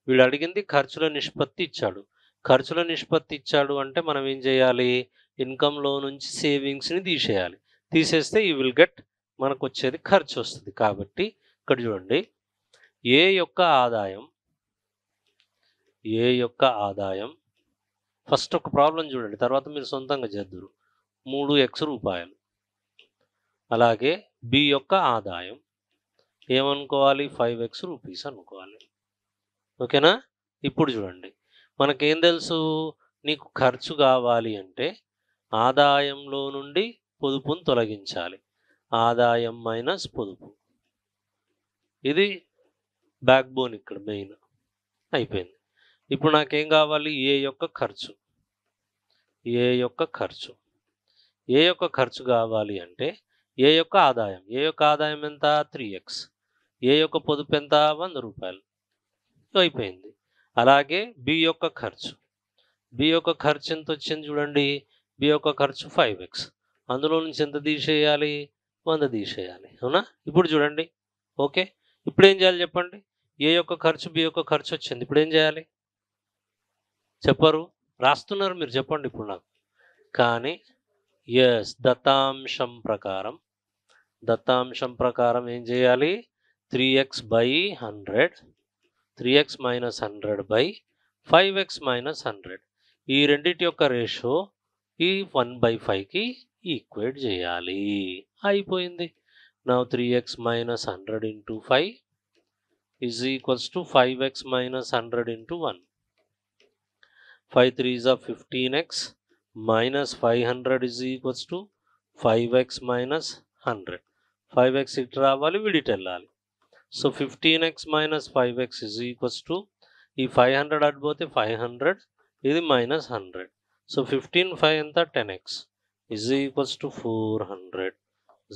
వీడు అడిగింది ఖర్చుల నిష్పత్తి ఇచ్చాడు. ఖర్చుల నిష్పత్తి ఇచ్చాడు అంటే మనం ఏం చేయాలి? ఇన్కంలో నుంచి సేవింగ్స్ని తీసేయాలి. తీసేస్తే ఈ విల్ గెట్, మనకు వచ్చేది ఖర్చు వస్తుంది. కాబట్టి ఇక్కడ చూడండి, ఏ యొక్క ఆదాయం ఫస్ట్ ఒక ప్రాబ్లం చూడండి, తర్వాత మీరు సొంతంగా చేద్దురు. 3x రూపాయలు. అలాగే బి యొక్క ఆదాయం ఏమనుకోవాలి? 5x రూపీస్ అనుకోవాలి. ఓకేనా? ఇప్పుడు చూడండి, మనకేం తెలుసు? నీకు ఖర్చు కావాలి అంటే ఆదాయంలో నుండి పొదుపును తొలగించాలి. ఆదాయం మైనస్ పొదుపు, ఇది బ్యాక్ బోన్ ఇక్కడ మెయిన్. అయిపోయింది. ఇప్పుడు నాకేం కావాలి? ఏ యొక్క ఖర్చు కావాలి అంటే ఏ యొక్క ఆదాయం ఎంత? 3x. ఏ యొక్క పొదుపు ఎంత? 100 రూపాయలు. అయిపోయింది. అలాగే బి యొక్క ఖర్చు ఎంత వచ్చింది చూడండి. బి యొక్క ఖర్చు 5x. అందులో నుంచి ఎంత తీసేయాలి? 100 తీసేయాలి, అవునా? ఇప్పుడు చూడండి. ఓకే, ఇప్పుడు ఏం చేయాలి చెప్పండి? ఏ యొక్క ఖర్చు, బి యొక్క ఖర్చు వచ్చింది. ఇప్పుడు ఏం చేయాలి? చెప్పరు, రాస్తున్నారు మీరు, చెప్పండి ఇప్పుడు నాకు. కానీ ఎస్, దత్తాంశం ప్రకారం ఏం చేయాలి? 3x by 100, 3x minus 100 by 5x minus 100, ఈ రెండింటి యొక్క రేషియో ఈ 1/5కి ఈక్వేట్ చేయాలి. అయిపోయింది. Now 3x minus 100 into 5 is equals to 5x minus 100 into 1. 5 3s are 15x minus 500 is equals to 5x minus 100. 5x ఇటు రావాలి, విడిటి వెళ్ళాలి. So 15x minus 5x is equals to, ఈ 500 అడిపోతే 500, ఇది మైనస్ 100. సో 15 5 ఎంత 10x is equals to 400.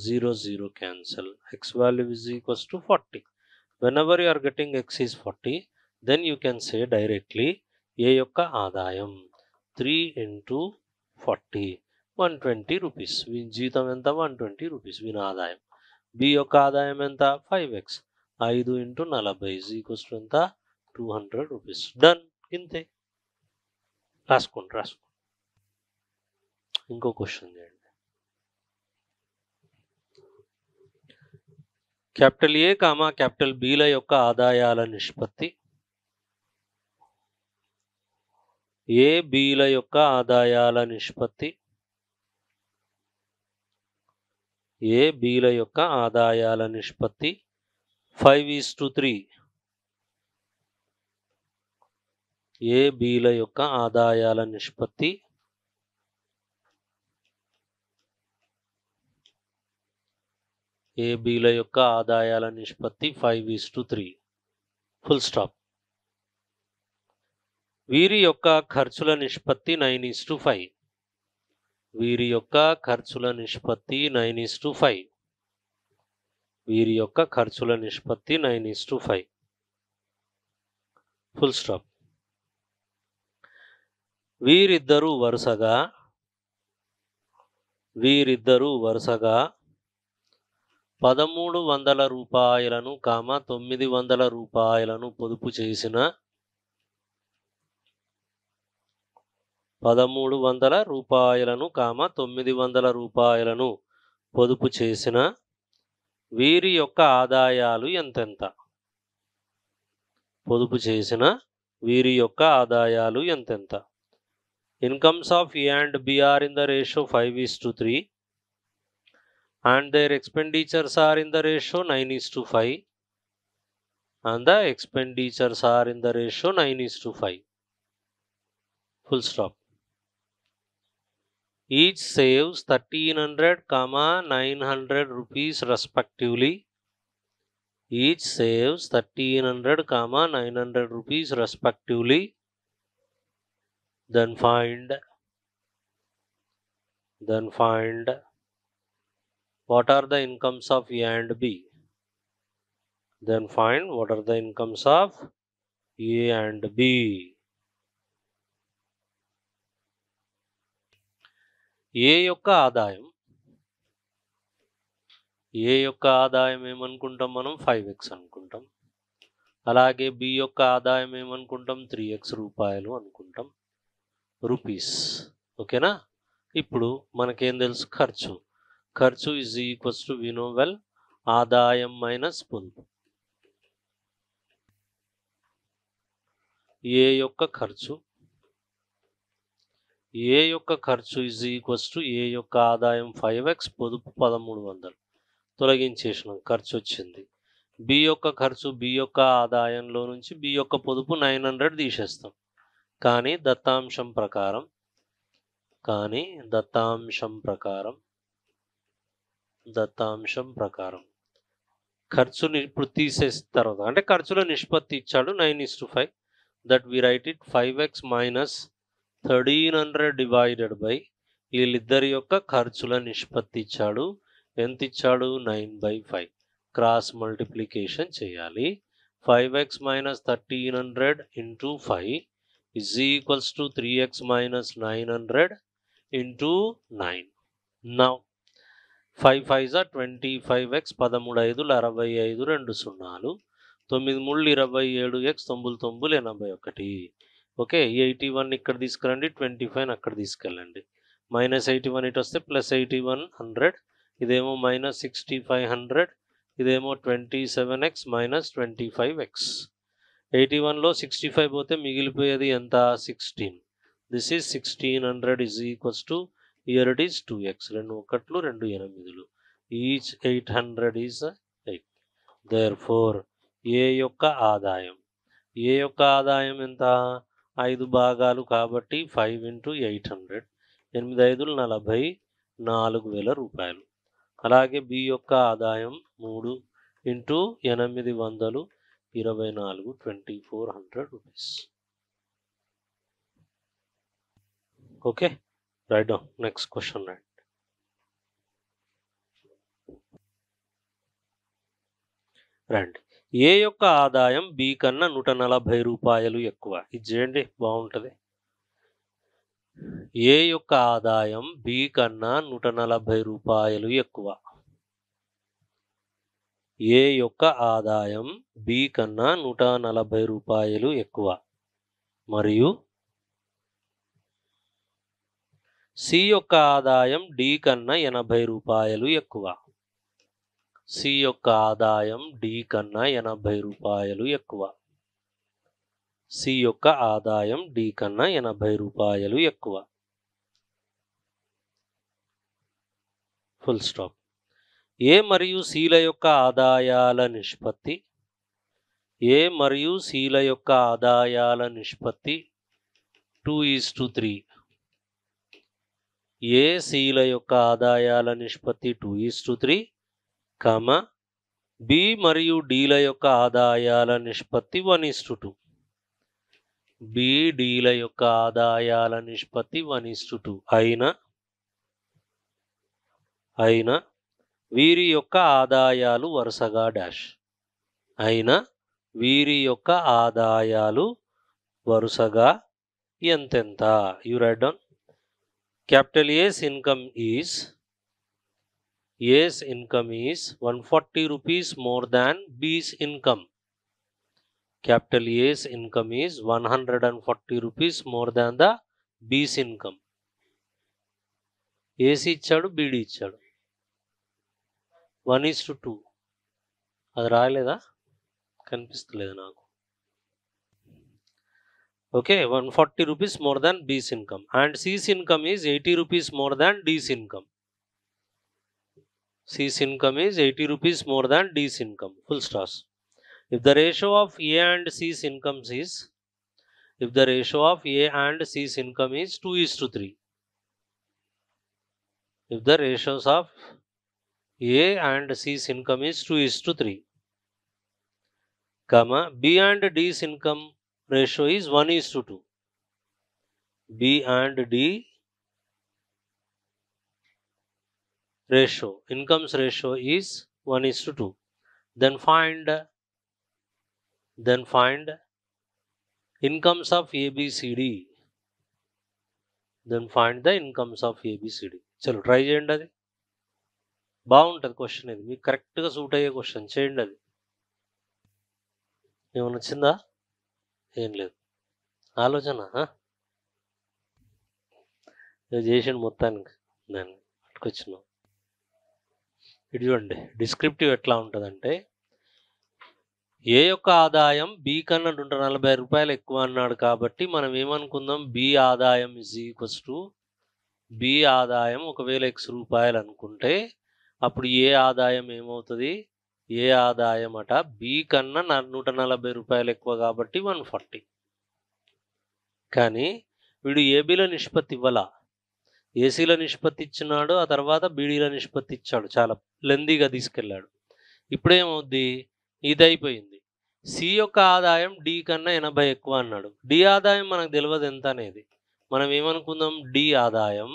0 0 cancel. X value is equals to 40. Whenever you are getting x is 40, then you can say directly A యొక్క ఆదాయం 3 into 40, 120 rupees. వీని జీతం ఎంత? 120 rupees వీని ఆదాయం. B యొక్క ఆదాయం ఎంత? 5x, 5 into 40 is equals to ఎంత? 200 రూపీస్. డన్. ఇంతే. రాసుకోండి. ఇంకో క్వశ్చన్ చేయండి. క్యాపిటల్ ఏ కామా క్యాపిటల్ బిల యొక్క ఆదాయాల నిష్పత్తి, ఏ బిల యొక్క ఆదాయాల నిష్పత్తి, ఏ బిల యొక్క ఆదాయాల నిష్పత్తి 5:3. ఏ బిల యొక్క ఆదాయాల నిష్పత్తి బిల యొక్క ఆదాయాల నిష్పత్తి 5:3. Full stop. వీరి యొక్క ఖర్చుల నిష్పత్తి 9:5. వీరి యొక్క ఖర్చుల నిష్పత్తి 9:5. వీరి యొక్క ఖర్చుల నిష్పత్తి 9:5. Full stop. వీరిద్దరూ వరుసగా 1,300 రూపాయలను 900 రూపాయలను పొదుపు చేసిన 1,300 రూపాయలను 900 రూపాయలను పొదుపు చేసిన వీరి యొక్క ఆదాయాలు ఎంతెంత? పొదుపు చేసిన వీరి యొక్క ఆదాయాలు ఎంతెంత? Incomes of A and B are in the ratio 5:3 and their expenditures are in the ratio 9:5 and the expenditures are in the ratio 9:5. Full stop. Each saves 1,300, 900 rupees respectively. Each saves 1,300, 900 rupees respectively. Then find what are the incomes of A and B. Then find what are the incomes of A and B. A యొక్క ఆదాయం ఏమనుకుంటాం మనం? 5x అనుకుంటాం. అలాగే B యొక్క ఆదాయం ఏమనుకుంటాం? 3x రూపాయలు అనుకుంటాం, రూపీస్. ఓకేనా? ఇప్పుడు మనకేం తెలుసు? ఖర్చు is equals to we know well ఆదాయం మైనస్ పొదుపు. ఏ యొక్క ఖర్చు ఈజ్ ఈక్వల్స్ టు ఏ యొక్క ఆదాయం 5x, పొదుపు 1,300. తొలగించేసినాం, ఖర్చు వచ్చింది. B యొక్క ఖర్చు, B యొక్క ఆదాయంలో నుంచి B యొక్క పొదుపు 900 తీసేస్తాం. కానీ దత్తాంశం ప్రకారం ఖర్చుని ఇప్పుడు తీసేసిన తర్వాత, అంటే ఖర్చుల నిష్పత్తి ఇచ్చాడు 9:5, that we write it 5x minus 1,300 divided by వీళ్ళిద్దరి యొక్క ఖర్చుల నిష్పత్తి ఇచ్చాడు. ఎంత ఇచ్చాడు? 9/5. క్రాస్ మల్టిప్లికేషన్ చేయాలి. 5x minus 1,300 into 5 is equals to 3x minus 900 into 9. Now 5 5s are 25x, 13 5 65, 2 0, 9 3 27x, 9 9 81. Okay, 81 ఇక్కడ తీసుకురండి, 25 అక్కడ తీసుకెళ్ళండి. -81 ఇటు వస్తే +81 100, ఇదేమో -6500, ఇదేమో 27x -25x. 81లో 65 పోతే మిగిలిపోయేది ఎంత? 16. This is 1600 is equals to, here it is 2x. 2 1లు 2 8లు, ఈచ్ 800 ఈజ్ 8. దేర్ఫోర్ ఏ యొక్క ఆదాయం ఎంత? 5 భాగాలు కాబట్టి 5 × 800, 8 5లు 40, 4000 రూపాయలు. అలాగే బి యొక్క ఆదాయం 3 × 800, 24, 2400 rupees. Okay, right down. Next question right. రండి, ఏ యొక్క ఆదాయం బి కన్నా 140 రూపాయలు ఎక్కువ. ఇది చేయండి, బాగుంటుంది. ఏ యొక్క ఆదాయం బి కన్నా 140 రూపాయలు ఎక్కువ. ఏ యొక్క ఆదాయం బి కన్నా 140 రూపాయలు ఎక్కువ మరియు సి యొక్క ఆదాయం డి కన్నా 80 రూపాయలు ఎక్కువ. సి యొక్క ఆదాయం డి కన్నా 80 రూపాయలు ఎక్కువ. సి యొక్క ఆదాయం డి కన్నా 80 రూపాయలు ఎక్కువ. Full stop. ఏ మరియు సిల యొక్క ఆదాయాల నిష్పత్తి. ఏ మరియు సిల యొక్క ఆదాయాల నిష్పత్తి 2:3. ఏ సిల యొక్క ఆదాయాల నిష్పత్తి 2:3, బి మరియు డీల యొక్క ఆదాయాల నిష్పత్తి 1:2. బి డీల యొక్క ఆదాయాల నిష్పత్తి 1:2 అయిన వీరి యొక్క ఆదాయాలు వరుసగా డాష్. అయిన వీరి యొక్క ఆదాయాలు వరుసగా ఎంతెంత. You right down. Capital A's income is 140 rupees more than B's income. Capital A's income is 140 rupees more than the B's income. AC ఇచ్చాడు, BD ఇచ్చాడు. 1:2. అది రాయలేదా? కనిపిస్తలేదు నాకు. Okay, 140 rupees more than B's income and C's income is 80 rupees more than D's income. C's income is 80 rupees more than D's income. Full stop. If the ratio of A and C's incomes is, if the ratio of A and C's income is 2:3. If the ratios of A and C's income is 2:3, B and D's income ratio is 1:2. B and D ratio, incomes ratio is 1:2. Then find incomes of ABCD. Then find the incomes of ABCD. చలో try చేయండి, అది బాగుంటుంది question. ఇది మీకు కరెక్ట్గా suit అయ్యే question. చేయండి, అది ఏమైనా వచ్చిందా? ఏం లేదు, ఆలోచన చేసిండు మొత్తానికి. దాన్ని పట్టుకొచ్చినాం. ఇది చూడండి, డిస్క్రిప్టివ్ ఎట్లా ఉంటుందంటే, ఏ యొక్క ఆదాయం బి కన్నా 140 రూపాయలు ఎక్కువ అన్నాడు కాబట్టి మనం ఏమనుకుందాం, బి ఆదాయం ఇజ్ ఈక్వల్స్ టు, బి ఆదాయం ఒకవేళ x రూపాయలు అనుకుంటే అప్పుడు ఏ ఆదాయం ఏమవుతుంది? ఏ ఆదాయం అట బి కన్నా 140 రూపాయలు ఎక్కువ కాబట్టి 140. కానీ వీడు ఏబీల నిష్పత్తి ఇవ్వాల, ఏసీల నిష్పత్తి ఇచ్చినాడు, ఆ తర్వాత బీడీల నిష్పత్తి ఇచ్చాడు, చాలా లెందీగా తీసుకెళ్ళాడు. ఇప్పుడేమవుద్ది? ఇది అయిపోయింది. సి యొక్క ఆదాయం డి కన్నా 80 ఎక్కువ అన్నాడు. డి ఆదాయం మనకు తెలియదు ఎంత అనేది. మనం ఏమనుకుందాం, డి ఆదాయం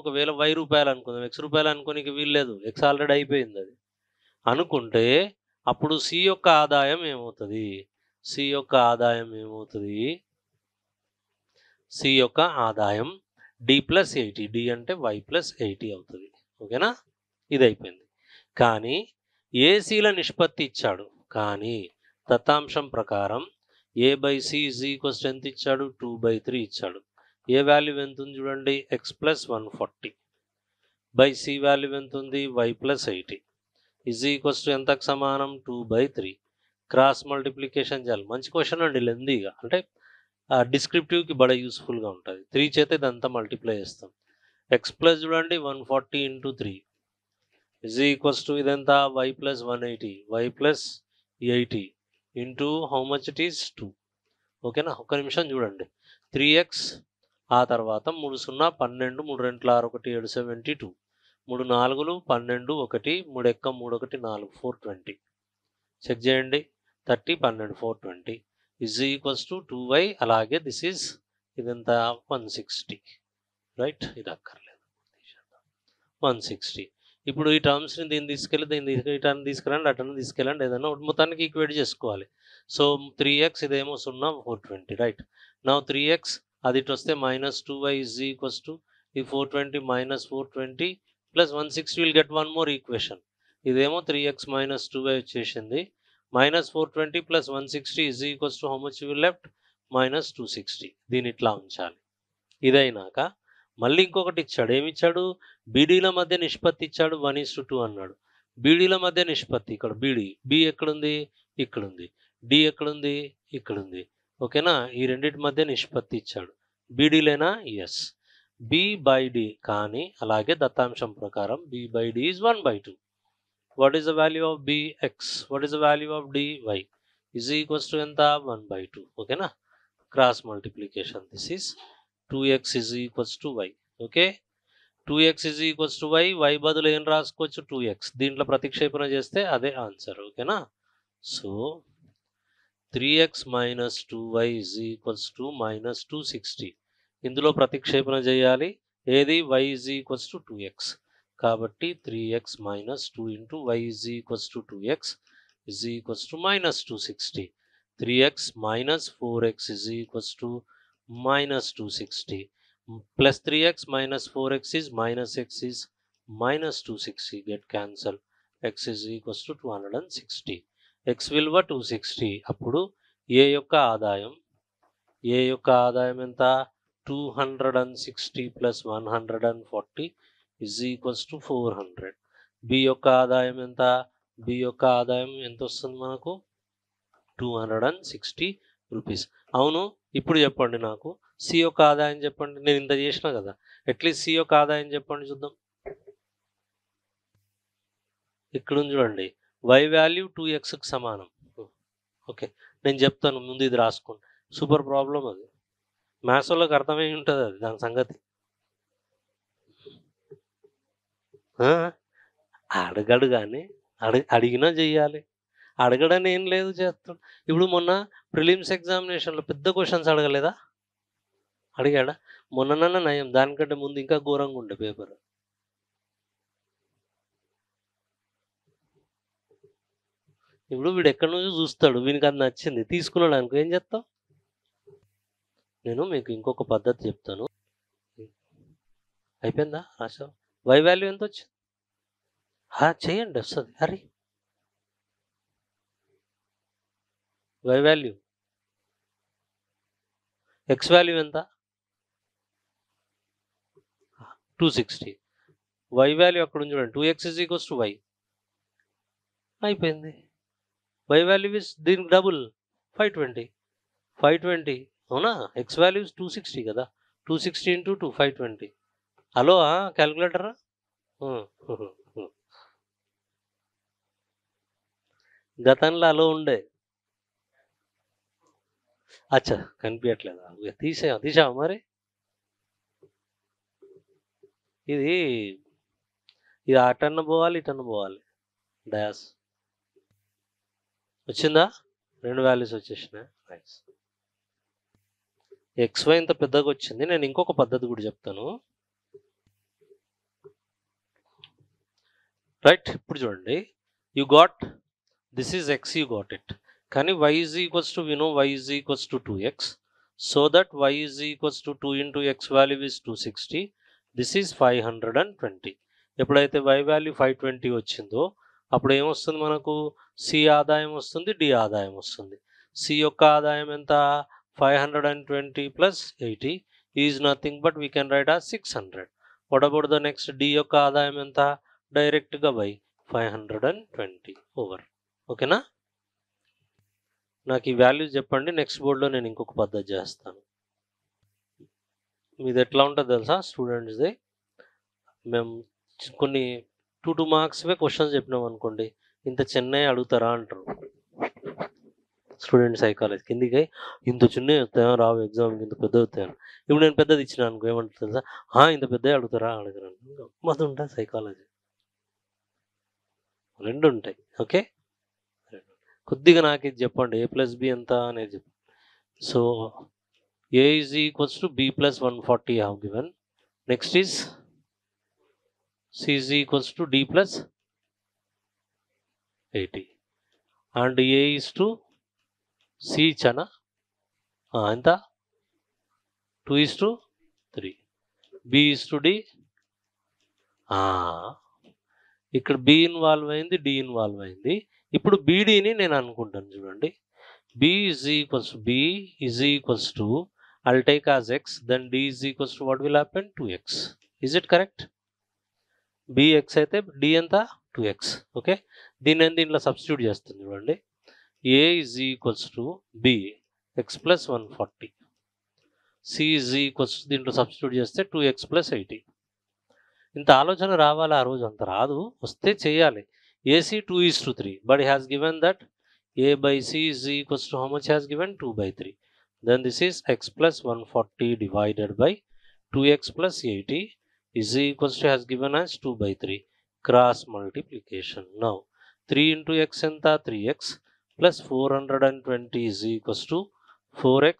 ఒకవేళ y రూపాయలు అనుకుందాం, x రూపాయలు అనుకోనికి వీల్లేదు, x ఆల్రెడీ అయిపోయింది. అది అనుకుంటే అప్పుడు సి యొక్క ఆదాయం ఏమవుతుంది? సి యొక్క ఆదాయం ఏమవుతుంది? సి యొక్క ఆదాయం d+80, డి అంటే y+80 అవుతుంది. ఓకేనా? ఇది అయిపోయింది. కానీ ఏసీల నిష్పత్తి ఇచ్చాడు, కానీ దత్తాంశం ప్రకారం A by C is equals ఎంత ఇచ్చాడు 2/3 ఇచ్చాడు. ఏ వాల్యూ ఎంత ఉంది చూడండి x plus 140 by C value ఎంత ఉంది y plus 80 is equals to ఎంతకు సమానం 2/3. క్రాస్ మల్టిప్లికేషన్ చేయాలి. మంచి క్వశ్చన్ అండి, లెందీగా అంటే డిస్క్రిప్టివ్కి బడ యూస్ఫుల్గా ఉంటుంది. 3 చేత ఇదంతా మల్టిప్లై చేస్తాం. ఎక్స్ ప్లస్ చూడండి 140 ఇంటూ 3 ఈజ్ ఈక్వల్స్ టు ఇదంతా y plus 180 y plus 80 into how much it is 2. ఓకేనా, ఒక్క నిమిషం చూడండి. 3x ఆ తర్వాత 3 0 12 3 2 6 1 7 72 3 4 12 1 3 ఎక్క 3 1 4 420. చెక్ చేయండి. 30 12 420 ఈజ్ ఈక్వల్స్ టు 2y. అలాగే దిస్ ఈజ్ ఇదంతా 160 రైట్. ఇది అక్కర్లేదు 160. ఇప్పుడు ఈ టర్మ్స్ని దీన్ని తీసుకెళ్ళి ఇటన్ని తీసుకెళ్ళండి అటన్ని తీసుకెళ్ళండి ఏదైనా మొత్తానికి ఈక్వేట్ చేసుకోవాలి. సో 3x ఇదేమో 0 420 రైట్. నా 3x అది ఇటు వస్తే -2y ఈజ్ ఈక్వల్స్ టు ఈ 420 -420 plus 160 will get one more equation. ఇదేమో 3x -2y వచ్చేసింది. -420 plus 160 is equals to how much will left -260. దీని ఇట్లా ఉంచాలి. ఇదైనాక మళ్ళీ ఇంకొకటి ఇచ్చాడు. ఏమిచ్చాడు? బీడీల మధ్య నిష్పత్తి ఇచ్చాడు 1:2 అన్నాడు. బీడీల మధ్య నిష్పత్తి ఇక్కడ బీడీ, బి ఎక్కడుంది ఇక్కడుంది, డి ఎక్కడుంది ఇక్కడుంది. ఓకేనా, ఈ రెండింటి మధ్య నిష్పత్తి ఇచ్చాడు. బీడీలేనా? ఎస్. బి బై డి, కానీ అలాగే దత్తాంశం ప్రకారం B by D is 1/2. What is the value of B x, what is the value of D y is equals to ఎంత 1/2. ఓకేనా, cross multiplication. This is 2x is equals to y. Okay, 2x is equals to y. y బదులు ఏం రాసుకోవచ్చు 2x. దీంట్లో ప్రతిక్షేపణ చేస్తే అదే answer. ఓకేనా, so 3x minus 2y is equals to -260. ఇందులో ప్రతిక్షేపణ చేయాలి. ఏది? y is equals to 2x. కాబట్టి 3x minus 2 into y is equals to 2x is equals to -260. 3x minus 4x is equals to -260 plus 3x minus 4x is -x is -260. Get cancel. X is equals to 260. X విలువ 260. అప్పుడు ఏ యొక్క ఆదాయం ఎంత? 260 plus 140 is equals to 400. B యొక్క ఆదాయం ఎంత? B యొక్క ఆదాయం ఎంత వస్తుంది మనకు? 260 రూపీస్. అవును, ఇప్పుడు చెప్పండి నాకు సి యొక్క ఆదాయం చెప్పండి. నేను ఇంత చేసిన కదా, అట్లీస్ట్ సి యొక్క ఆదాయం చెప్పండి చూద్దాం. ఇక్కడ చూడండి, వై వాల్యూ 2xకి సమానం. ఓకే, నేను చెప్తాను ముందు, ఇది రాసుకోండి. సూపర్ ప్రాబ్లం అది, మ్యాథ్స్ వాళ్ళకి అర్థమై ఉంటుంది అది, దాని సంగతి. అడగడు కానీ అడిగినా చెయ్యాలి. అడగడని ఏం లేదు, చేస్తాడు. ఇప్పుడు మొన్న ప్రిలిమ్స్ ఎగ్జామినేషన్లో పెద్ద క్వశ్చన్స్ అడగలేదా? అడిగాడా? మొన్ననన్నా నయం, దానికంటే ముందు ఇంకా ఘోరంగా ఉండే పేపర్. ఇప్పుడు వీడు ఎక్కడి నుంచి చూస్తాడు, వీనికి అది నచ్చింది తీసుకున్నాడు అనుకో, ఏం చేస్తావు? నేను మీకు ఇంకొక పద్ధతి చెప్తాను. అయిపోయిందా రాశా? వై వాల్యూ ఎంత వచ్చింది? చేయండి, వస్తుంది. అరే వై వాల్యూ, ఎక్స్ వాల్యూ ఎంత? 260. వై వాల్యూ అక్కడ ఉంది చూడండి, 2x is equals to y. అయిపోయింది. వై వాల్యూ ఇస్ దీనికి డబుల్ 520. అవునా, ఎక్స్ వాల్యూ 260 కదా, 260 into 2 520. హలో క్యాల్కులేటరా? గతంలో అలో ఉండే. అచ్చా, కనిపించట్లేదా? తీసావా మరి? ఇది అటన్న పోవాలి, ఇటన్న పోవాలి. డయాస్ వచ్చిందా? 2 వాల్యూస్ వచ్చేసినాయి. రైట్, XY ఇంత పెద్దగా వచ్చింది. నేను ఇంకొక పద్ధతి కూడా చెప్తాను. రైట్, ఇప్పుడు చూడండి, you got this is x, you got it. కానీ y is equals to, we know y is equals to 2x. So that y is equals to 2 into x value is 260. This is 520. ఎప్పుడైతే y value 520 వచ్చిందో అప్పుడు ఏమొస్తుంది మనకు? C ఆదాయం వస్తుంది, D ఆదాయం వస్తుంది. సి యొక్క ఆదాయం ఎంత 520 plus 80 is nothing but we can write as 600. What about the next D యొక్క ఆదాయం ఎంత డైరెక్ట్గా బై 520 ఓవర్. ఓకేనా? నాకు ఈ వాల్యూస్ చెప్పండి, నెక్స్ట్ బోర్డులో నేను ఇంకొక పద్ధతి చేస్తాను. మీది ఎట్లా ఉంటుంది తెలుసా స్టూడెంట్స్ది, మేము కొన్ని 2 మార్క్స్వే క్వశ్చన్స్ చెప్పినాం అనుకోండి, ఇంత చెన్నై అడుగుతారా అంటారు స్టూడెంట్ సైకాలజీ. కిందికి ఇంత చిన్న వస్తాయా రావు ఎగ్జామ్కి, ఇంత పెద్ద వస్తాయని. ఇప్పుడు నేను పెద్దది ఇచ్చిన అనుకో ఏమంటుంది తెలుసా, ఇంత పెద్దవి అడుగుతారా అడుగుతారు. గమ్మది ఉంటుంది సైకాలజీ, రెండు ఉంటాయి. ఓకే, కొద్దిగా నాకు ఇది చెప్పండి, ఏ ప్లస్ బి ఎంత అనేది చెప్పండి. So A is equals to B plus 140 have given. Next is C is equals to D plus 80 and A is to C ఇచ్చానా ఎంత 2:3, బి ఈజ్ టు డి. ఇక్కడ బి ఇన్వాల్వ్ అయింది, డి ఇన్వాల్వ్ అయింది. ఇప్పుడు బీడీని నేను అనుకుంటాను చూడండి, B is equals to I'll take as x, then d is equals to what will happen 2x. Is it correct? bx అయితే d ఎంత 2x. ఓకే, దీన్ని దీంట్లో సబ్స్టిట్యూట్ చేస్తుంది చూడండి, a is equals to b x plus 140, c is equals to దీంట్లో substitute చేస్తే 2x plus 80. ఇంత ఆలోచన రావాలి, ఆ రోజు అంత రాదు, వస్తే చేయాలి. ac 2:3, but he has given that a by c is equals to how much has given 2/3. Then this is x plus 140 divided by 2x plus 80 is equals to has given as 2/3 cross multiplication. Now 3 into x enta 3x plus 420 is equals to 4x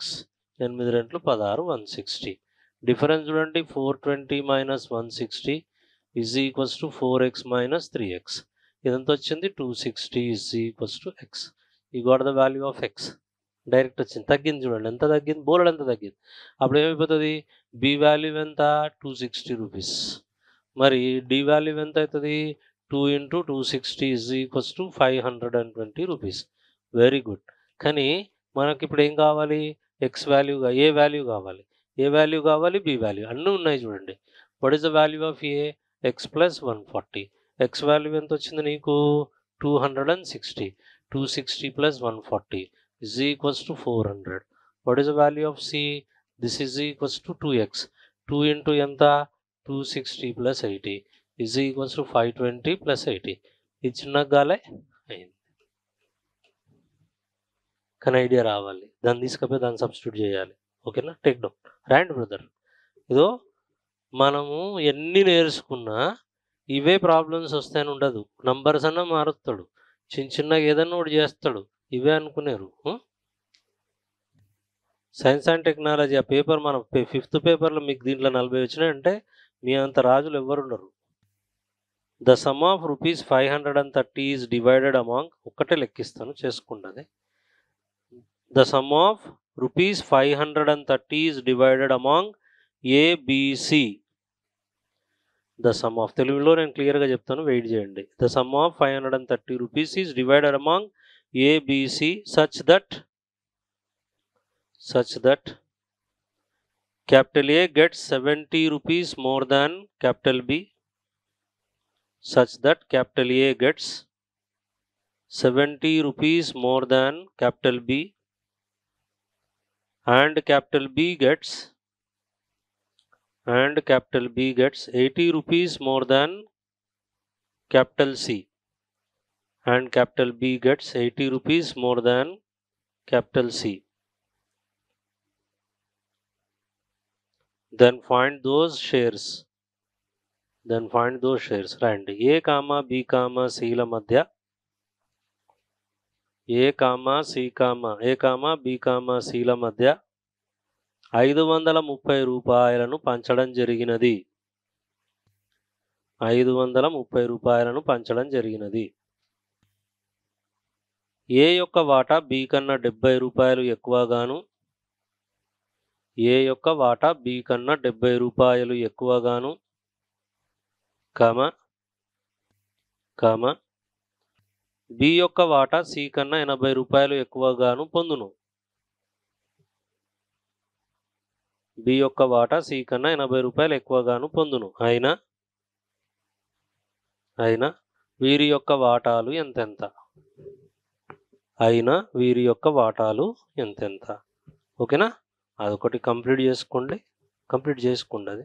8 రెట్లు 16 160. Difference చూడండి, 420 minus 160 is equals to 4x minus 3x. ఇదంతా వచ్చింది 260 is equals to x. You got the value of x. Direct వచ్చింది, తగ్గింది చూడండి, ఎంత తగ్గింది, board ఎంత తగ్గింది. అప్పుడు ఏమైపోతుంది, బి వాల్యూ ఎంత 260 రూపీస్, మరి డి వాల్యూ ఎంత అవుతుంది 2 into 260 is equals to 520 rupees. Very good. కానీ మనకి ఇప్పుడు ఏం కావాలి, ఎక్స్ వాల్యూగా ఏ వాల్యూ కావాలి, ఏ వాల్యూ కావాలి, బి వాల్యూ, అన్నీ ఉన్నాయి చూడండి. What is the value of A, X plus 140. X value ఎంత వచ్చింది నీకు 260, 260 plus 140 is equals to 400. What is the value of c? This is equals to 2x. 2 into enta 260 plus 80 is equals to 520 plus 80. ఇది చిన్నగా గాలే అయింది, కానీ idea రావాలి, దాన్ని తీసుకపోయి దాన్ని సబ్స్టిట్యూట్ చేయాలి. ఓకేనా? టేక్ డౌన్, రాండ్ బ్రదర్. ఇదో మనము ఎన్ని నేర్చుకున్నా ఇవే ప్రాబ్లమ్స్ వస్తాయని ఉండదు. నంబర్స్ అన్నా మారుస్తాడు, చిన్నగా ఏదన్నా ఒకటి చేస్తాడు, ఇవే అనుకునేరు. సైన్స్ అండ్ టెక్నాలజీ ఆ పేపర్ మన 5th పేపర్లో మీకు దీంట్లో 40 వచ్చినాయంటే మీ అంత రాజులు ఎవ్వరుండరు. The sum of ₹530 is divided among, ఒక్కటే లెక్కిస్తాను చేసుకుంటుంది. The sum of ₹530 is divided among A B C. The sum of, తెలుగులో నేను క్లియర్గా చెప్తాను, వెయిట్ చేయండి. The sum of ₹530 is divided among A B C such that capital A gets 70 rupees more than capital B, such that capital A gets 70 rupees more than capital B and capital B gets 80 rupees more than capital C and capital B gets 80 rupees more than capital C. Then find those shares. రాయండి. A, B, C ల మధ్య A, B, C ల మధ్య 530 రూపాయలను పంచడం జరిగినది. 530 రూపాయలను పంచడం జరిగినది. A యొక్క వాటా B కన్నా 70 రూపాయలు ఎక్కువగాను, A యొక్క వాటా B కన్నా 70 రూపాయలు ఎక్కువగాను, బి యొక్క వాటా సి కన్నా 80 రూపాయలు ఎక్కువగాను పొందును. బి యొక్క వాటా సి కన్నా 80 రూపాయలు ఎక్కువగాను పొందును. అయినా వీరి యొక్క వాటాలు ఎంతెంత. అయినా వీరి యొక్క వాటాలు ఎంతెంత. ఓకేనా, అదొకటి కంప్లీట్ చేసుకోండి అది.